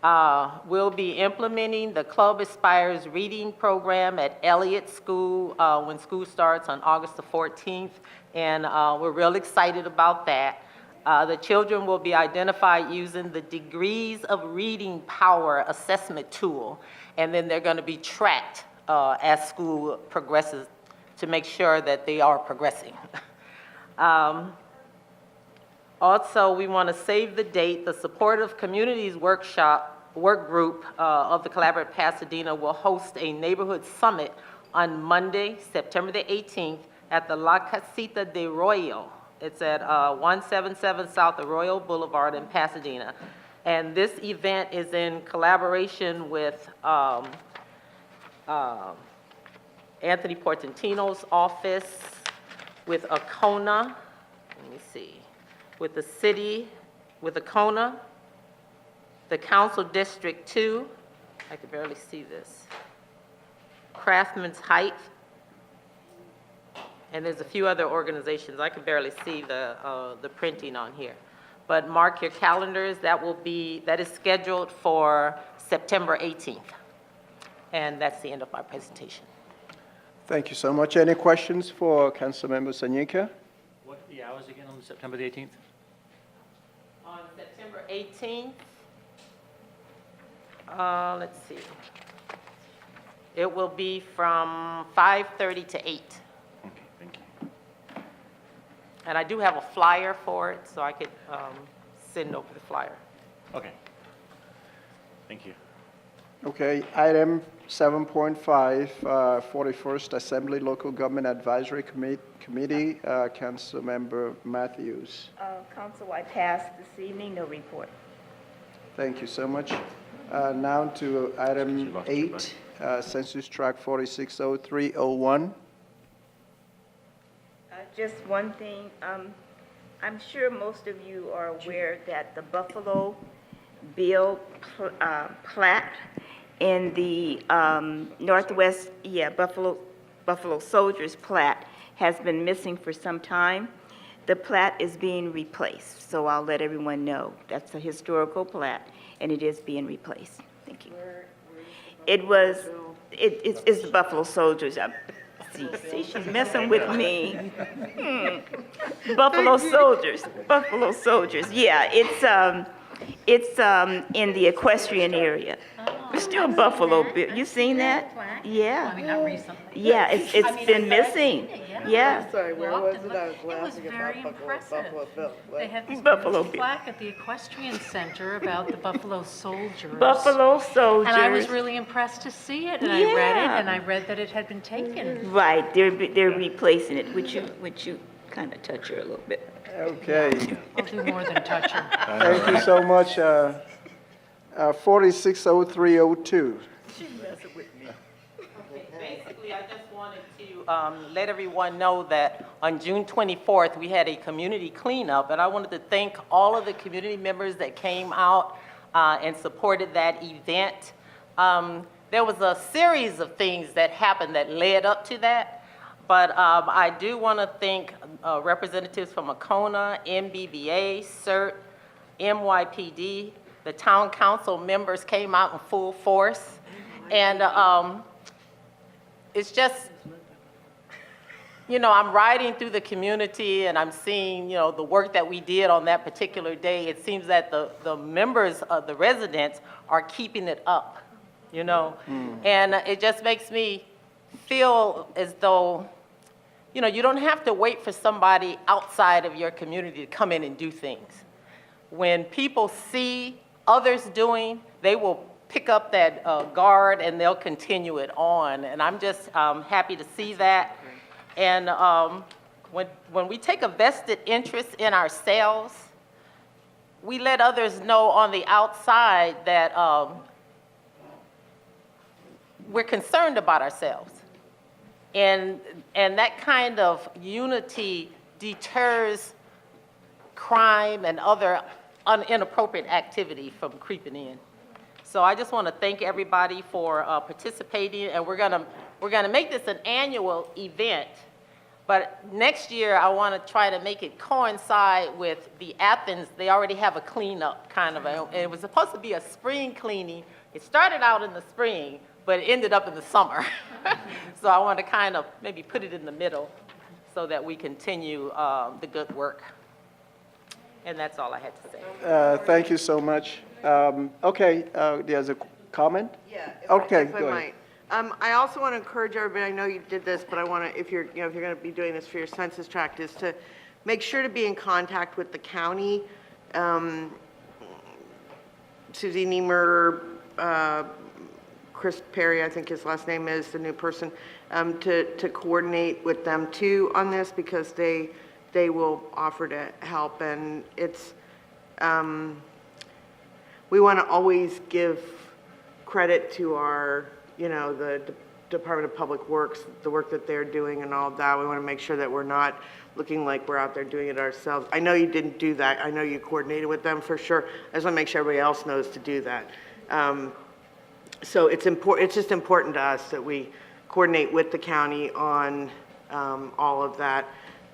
We'll be implementing the Club Aspires reading program at Elliott School when school starts on August the 14th, and we're real excited about that. The children will be identified using the Degrees of Reading Power assessment tool, and then they're going to be tracked as school progresses to make sure that they are progressing. Also, we want to save the date. The Supportive Communities work group of the Collaborate Pasadena will host a neighborhood summit on Monday, September the 18th at the La Casita de Royal. It's at 177 South Arroyo Boulevard in Pasadena. And this event is in collaboration with Anthony Portantino's office, with Acona, let me see, with the city, with Acona, the Council District 2, I can barely see this, Craftsman's Height, and there's a few other organizations. I can barely see the printing on here. But mark your calendars, that is scheduled for September 18th. And that's the end of my presentation. Thank you so much. Any questions for Councilmember Sanyika? What are the hours again on September the 18th? On September 18th, let's see. It will be from 5:30 to 8. Okay, thank you. And I do have a flyer for it, so I could send over the flyer. Okay. Thank you. Okay, item 7.5, 41st Assembly Local Government Advisory Committee, Councilmember Matthews. Council, I passed this evening, no report. Thank you so much. Now to item 8, Census Tract 460301. Just one thing, I'm sure most of you are aware that the Buffalo Bill plat in the Northwest, Buffalo Soldiers plat has been missing for some time. The plat is being replaced, so I'll let everyone know. That's a historical plat, and it is being replaced. Thank you. It's the Buffalo Soldiers. See, she's messing with me. Buffalo Soldiers. Yeah, it's in the equestrian area. It's still Buffalo Bill. You seen that? Yeah. I mean, not recently. Yeah, it's been missing. Yeah. Sorry, where was it? I was It was laughing very about impressive. Buffalo Bill. They have this Buffalo beautiful Bill. plaque at the Equestrian Center about the Buffalo Soldiers. Buffalo soldiers. And I was really impressed to see it, and I read it, Yeah. and I read that it had been taken. Right, they're replacing it. Would you kind of touch her a little bit? Okay. I'll do more than touch her. Thank you so much. 460302. Basically, I just wanted to let everyone know that on June 24th, we had a community cleanup, and I wanted to thank all of the community members that came out and supported that event. There was a series of things that happened that led up to that, but I do want to thank representatives from Akona, MBVA, CERT, NYPD. The town council members came out in full force, and it's just, you know, I'm riding through the community and I'm seeing, you know, the work that we did on that particular day. It seems that the members of the residents are keeping it up, you know, and it just makes me feel as though, you know, you don't have to wait for somebody outside of your community to come in and do things. When people see others doing, they will pick up that guard and they'll continue it on. And I'm just happy to see that. And when we take a vested interest in ourselves, we let others know on the outside that we're concerned about ourselves. And that kind of unity deters crime and other inappropriate activity from creeping in. So I just want to thank everybody for participating, and we're gonna make this an annual event. But next year, I want to try to make it coincide with the Athens. They already have a cleanup kind of, and it was supposed to be a spring cleaning. It started out in the spring, but it ended up in the summer. So I want to kind of maybe put it in the middle so that we continue the good work. And that's all I had to say. Thank you so much. Okay, there's a comment? Yeah. Okay, if I go ahead. might. I also want to encourage everybody, I know you did this, but I want to, if you're going to be doing this for your census tract, is to make sure to be in contact with the county. Susie Niemer, Chris Perry, I think his last name is, the new person, to coordinate with them too on this, because they will offer to help. And it's, we want to always give credit to our, you know, the Department of Public Works, the work that they're doing and all of that. We want to make sure that we're not looking like we're out there doing it ourselves. I know you didn't do that. I know you coordinated with them for sure. I just want to make sure everybody else knows to do that. So it's important. It's just important to us that we coordinate with the county on all of that,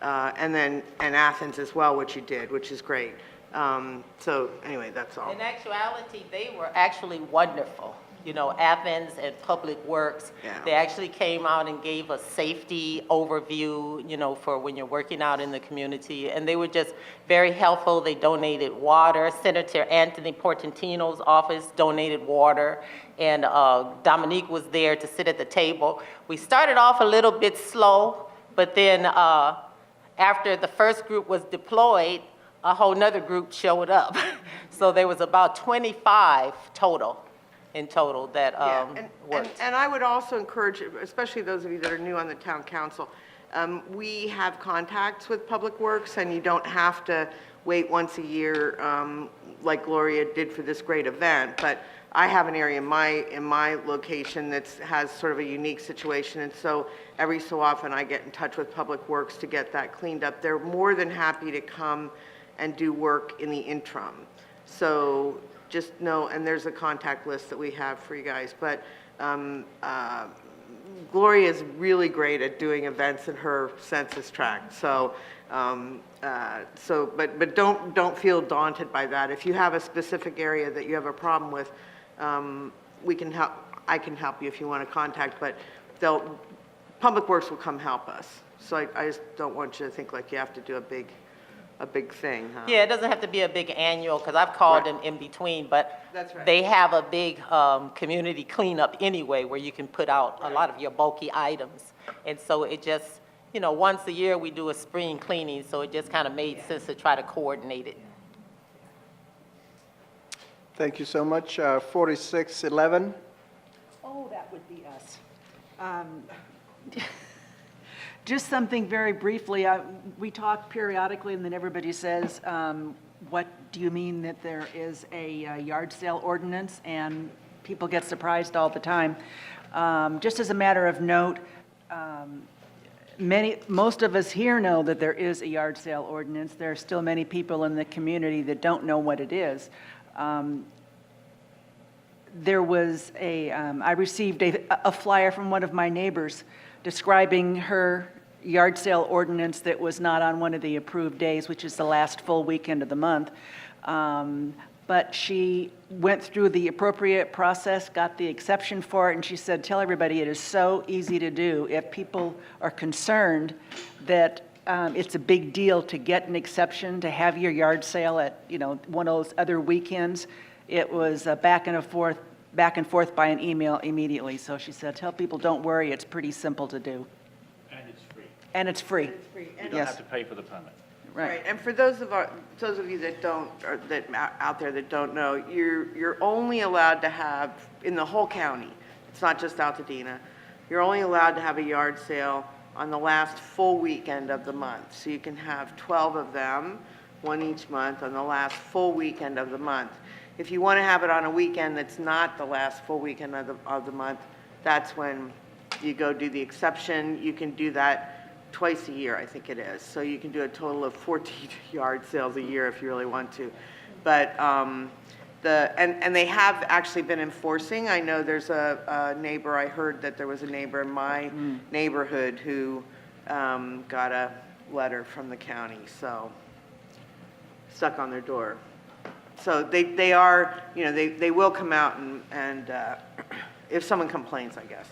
and Athens as well, which you did, which is great. So anyway, that's all. In actuality, they were actually wonderful. You know, Athens and Public Works, they actually came out and gave a safety overview, you know, for when you're working out in the community. And they were just very helpful. They donated water. Senator Anthony Portantino's office donated water. And Dominique was there to sit at the table. We started off a little bit slow, but then after the first group was deployed, a whole nother group showed up. So there was about 25 total. In total that worked. And I would also encourage, especially those of you that are new on the town council, we have contacts with Public Works, and you don't have to wait once a year like Gloria did for this great event. But I have an area in my location that has sort of a unique situation, and so every so often I get in touch with Public Works to get that cleaned up. They're more than happy to come and do work in the interim. So just know, and there's a contact list that we have for you guys, but Gloria is really great at doing events in her census tract. So, but don't feel daunted by that. If you have a specific area that you have a problem with, we can help. I can help you if you want to contact, but Public Works will come help us. So I just don't want you to think like you have to do a big thing, huh? Yeah, it doesn't have to be a big annual, because I've called them in between, but That's right. they have a big community cleanup anyway, where you can put out a lot of your bulky items. And so it just, you know, once a year we do a spring cleaning, so it just kind of made sense to try to coordinate it. Thank you so much. 4611. Oh, that would be us. Just something very briefly. We talk periodically, and then everybody says, what do you mean that there is a yard sale ordinance? And people get surprised all the time. Just as a matter of note, most of us here know that there is a yard sale ordinance. There are still many people in the community that don't know what it is. There was I received a flyer from one of my neighbors describing her yard sale ordinance that was not on one of the approved days, which is the last full weekend of the month. But she went through the appropriate process, got the exception for it, and she said, tell everybody it is so easy to do. If people are concerned that it's a big deal to get an exception, to have your yard sale at, you know, one of those other weekends, it was back and forth by an email immediately. So she said, tell people, don't worry, it's pretty simple to do. And it's free. And it's free. You don't have to pay for the permit. Right, and for those of you that don't, or that out there that don't know, you're only allowed to have, in the whole county, it's not just Altadena, you're only allowed to have a yard sale on the last full weekend of the month. So you can have 12 of them, one each month, on the last full weekend of the month. If you want to have it on a weekend that's not the last full weekend of the month, that's when you go do the exception. You can do that twice a year, I think it is. So you can do a total of 14 yard sales a year if you really want to. But and they have actually been enforcing. I know there's a neighbor, I heard that there was a neighbor in my neighborhood who got a letter from the county, so stuck on their door. So they are, you know, they will come out and if someone complains, I guess,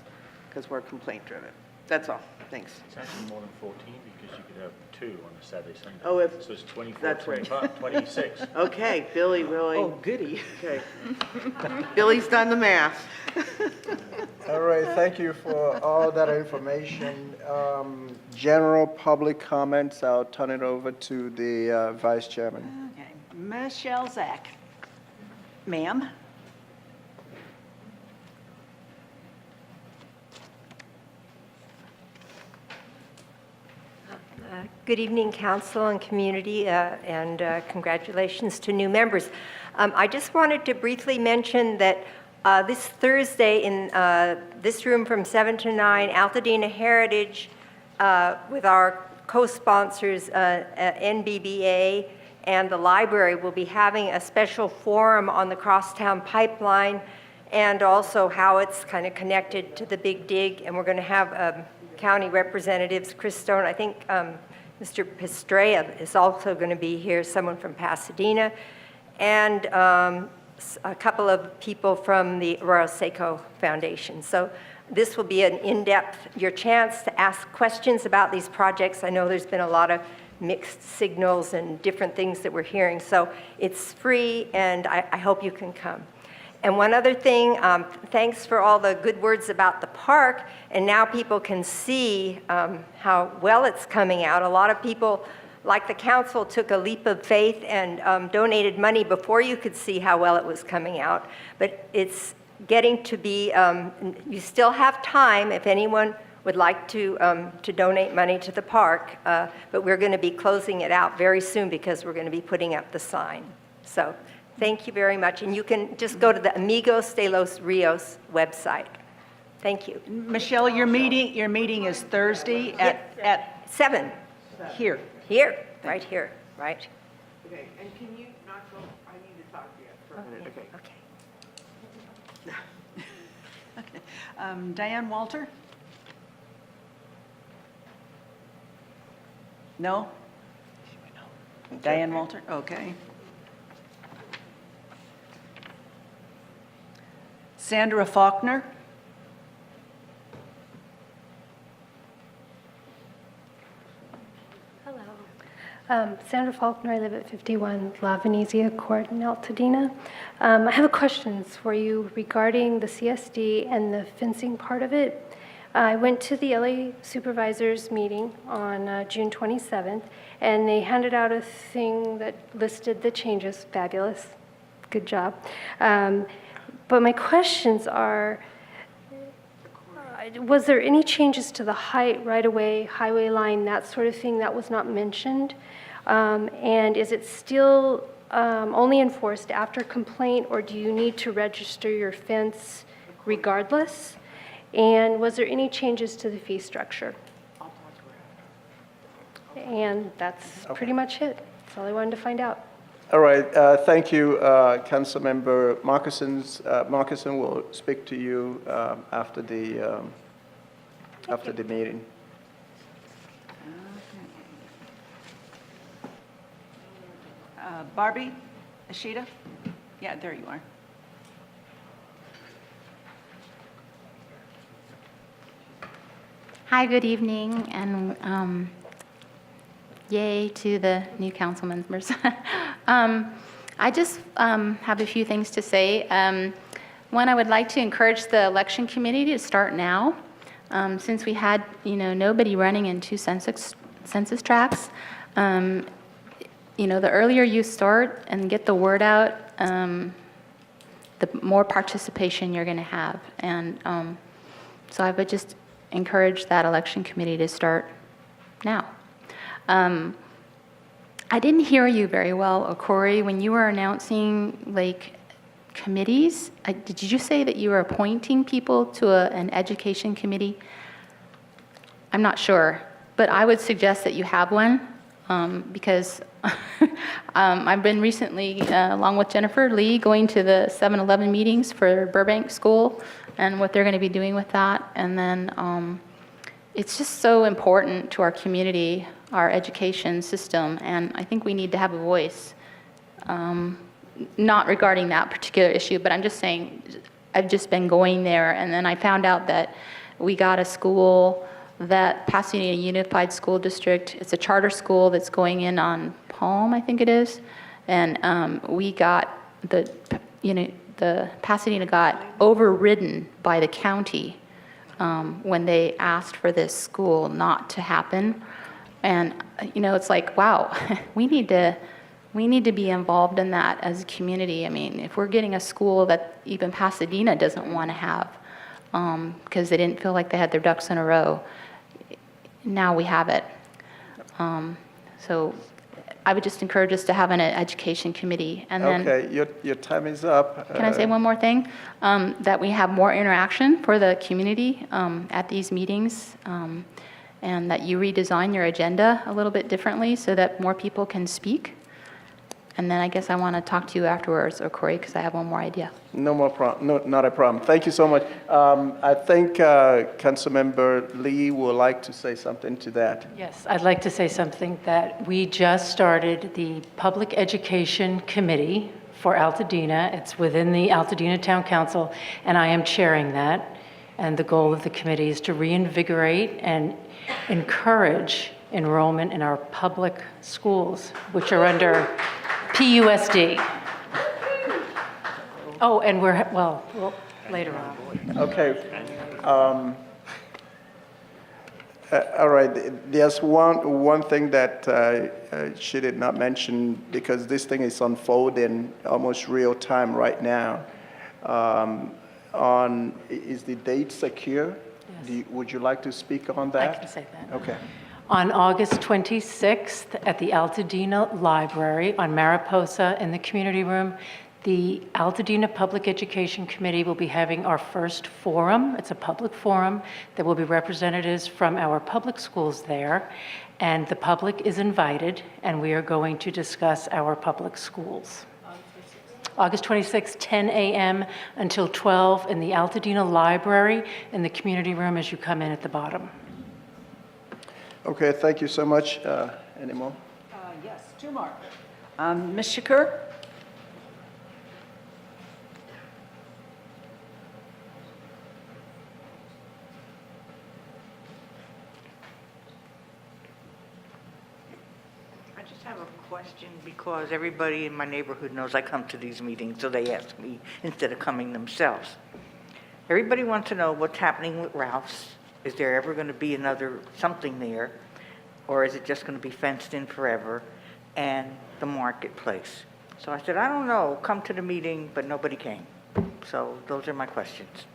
because we're complaint driven. That's all. Thanks. It's actually more than 14 because you could have 2 on a Saturday, Sunday. Oh, so it's 24, that's right. 25, 26. Okay, Billy really. Oh, goody. Okay. Billy's done the math. All right, thank you for all that information. General public comments, I'll turn it over to the Vice Chairman. Okay, Michelle Zach. Ma'am? Good evening, council and community, and congratulations to new members. I just wanted to briefly mention that this Thursday in this room from 7 to 9, Altadena Heritage with our co-sponsors, NBBA and the library, will be having a special forum on the Crosstown Pipeline and also how it's kind of connected to the Big Dig. And we're going to have county representatives, Chris Stone, I think Mr. Pestrea is also going to be here, someone from Pasadena, and a couple of people from the Arroyo Seco Foundation. So this will be an in-depth, your chance to ask questions about these projects. I know there's been a lot of mixed signals and different things that we're hearing. So it's free, and I hope you can come. And one other thing, thanks for all the good words about the park, and now people can see how well it's coming out. A lot of people, like the council, took a leap of faith and donated money before you could see how well it was coming out. But it's getting to be, you still have time if anyone would like to donate money to the park, but we're going to be closing it out very soon because we're going to be putting up the sign. So. Thank you very much. And you can just go to the Amigos de los Rios website. Thank you. Michelle, your meeting is Thursday at 7. Here. Here, right here, right. Okay, and can you not go, I need to talk to you for a minute, okay? Okay. Diane Walter? No? Diane Walter? Okay. Sandra Faulkner? Hello. Sandra Faulkner, I live at 51 La Venezia Court in Altadena. I have questions for you regarding the CSD and the fencing part of it. I went to the LA Supervisors meeting on June 27th, and they handed out a thing that listed the changes. Fabulous. Good job. But my questions are, was there any changes to the height, right-of-way, highway line, that sort of thing that was not mentioned? And is it still only enforced after complaint, or do you need to register your fence regardless? And was there any changes to the fee structure? And that's pretty much it. That's all I wanted to find out. All right, thank you, Councilmember Markinson will speak to you after the meeting. Barbie, Ashita? Yeah, there you are. Hi, good evening, and yay to the new council members. I just have a few things to say. One, I would like to encourage the election committee to start now, since we had, nobody running in 2 census tracts. The earlier you start and get the word out, the more participation you're going to have. And so I would just encourage that election committee to start now. I didn't hear you very well, Okorie, when you were announcing committees. Did you say that you were appointing people to an education committee? I'm not sure, but I would suggest that you have one because I've been recently, along with Jennifer Lee, going to the 7-Eleven meetings for Burbank School and what they're going to be doing with that. And then it's just so important to our community, our education system, and I think we need to have a voice. Not regarding that particular issue, but I'm just saying, I've just been going there, and then I found out that we got a school, that Pasadena Unified School District, it's a charter school that's going in on Palm, I think it is, and we got the Pasadena got overridden by the county when they asked for this school not to happen. And, it's like, wow, we need to be involved in that as a community. I mean, if we're getting a school that even Pasadena doesn't want to have because they didn't feel like they had their ducks in a row, now we have it. So I would just encourage us to have an education committee. And then, okay, your time is up. Can I say one more thing? That we have more interaction for the community at these meetings, and that you redesign your agenda a little bit differently so that more people can speak. And then I guess I want to talk to you afterwards, Okorie, because I have one more idea. No more problem. No, not a problem. Thank you so much. I think Councilmember Lee would like to say something to that. Yes, I'd like to say something that we just started the Public Education Committee for Altadena. It's within the Altadena Town Council, and I am chairing that. And the goal of the committee is to reinvigorate and encourage enrollment in our public schools, which are under PUSD. Oh, and well, later on. Okay. All right. There's one thing that she did not mention, because this thing is unfolding almost real time right now. Is the date secure? Yes. Would you like to speak on that? I can say that. Okay. On August 26th at the Altadena Library on Mariposa in the community room, the Altadena Public Education Committee will be having our first forum. It's a public forum. There will be representatives from our public schools there, and the public is invited, and we are going to discuss our public schools. August 26th, 10 a.m. until 12 in the Altadena Library in the community room as you come in at the bottom. Okay, thank you so much. Any more? Yes, two more. Ms. Shakur? I just have a question because everybody in my neighborhood knows I come to these meetings, so they ask me instead of coming themselves. Everybody wants to know what's happening with Ralph's Is there ever going to be another something there? Or is it just going to be fenced in forever? And the marketplace. So I said, I don't know, come to the meeting, but nobody came. So those are my questions.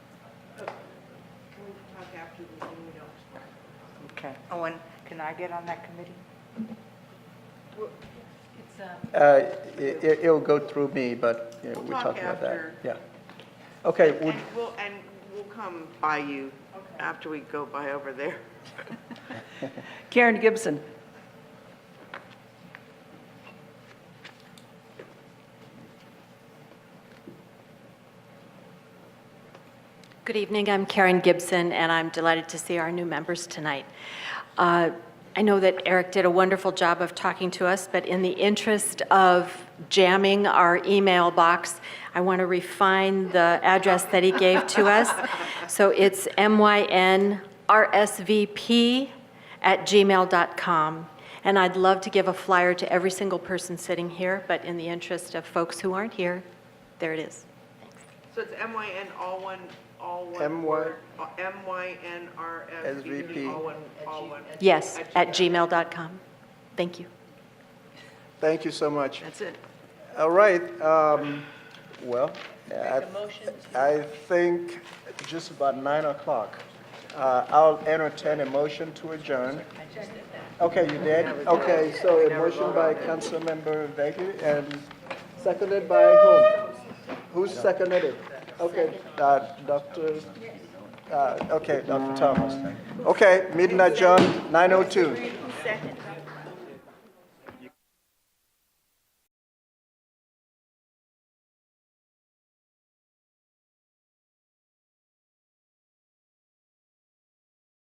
Okay. Owen, can I get on that committee? It'll go through me, but you know, we're talking about that. Yeah. Okay. And we'll come by you after we go by over there. Karen Gibson. Good evening, I'm Karen Gibson, and I'm delighted to see our new members tonight. I know that Eric did a wonderful job of talking to us, but in the interest of jamming our email box, I want to refine the address that he gave to us. So it's mynsvp@gmail.com. And I'd love to give a flyer to every single person sitting here, but in the interest of folks who aren't here, there it is. So it's MYN, all one MY word, MYNRSVP, all one. Yes, at gmail.com. Thank you. Thank you so much. That's it. All right. Well, I think just about 9 o'clock. I'll entertain a motion to adjourn. Okay, you did? Okay, so a motion by Councilmember Vega and seconded by whom? Who seconded it? Okay, Dr. Thomas. Okay, meeting adjourned, 9:02.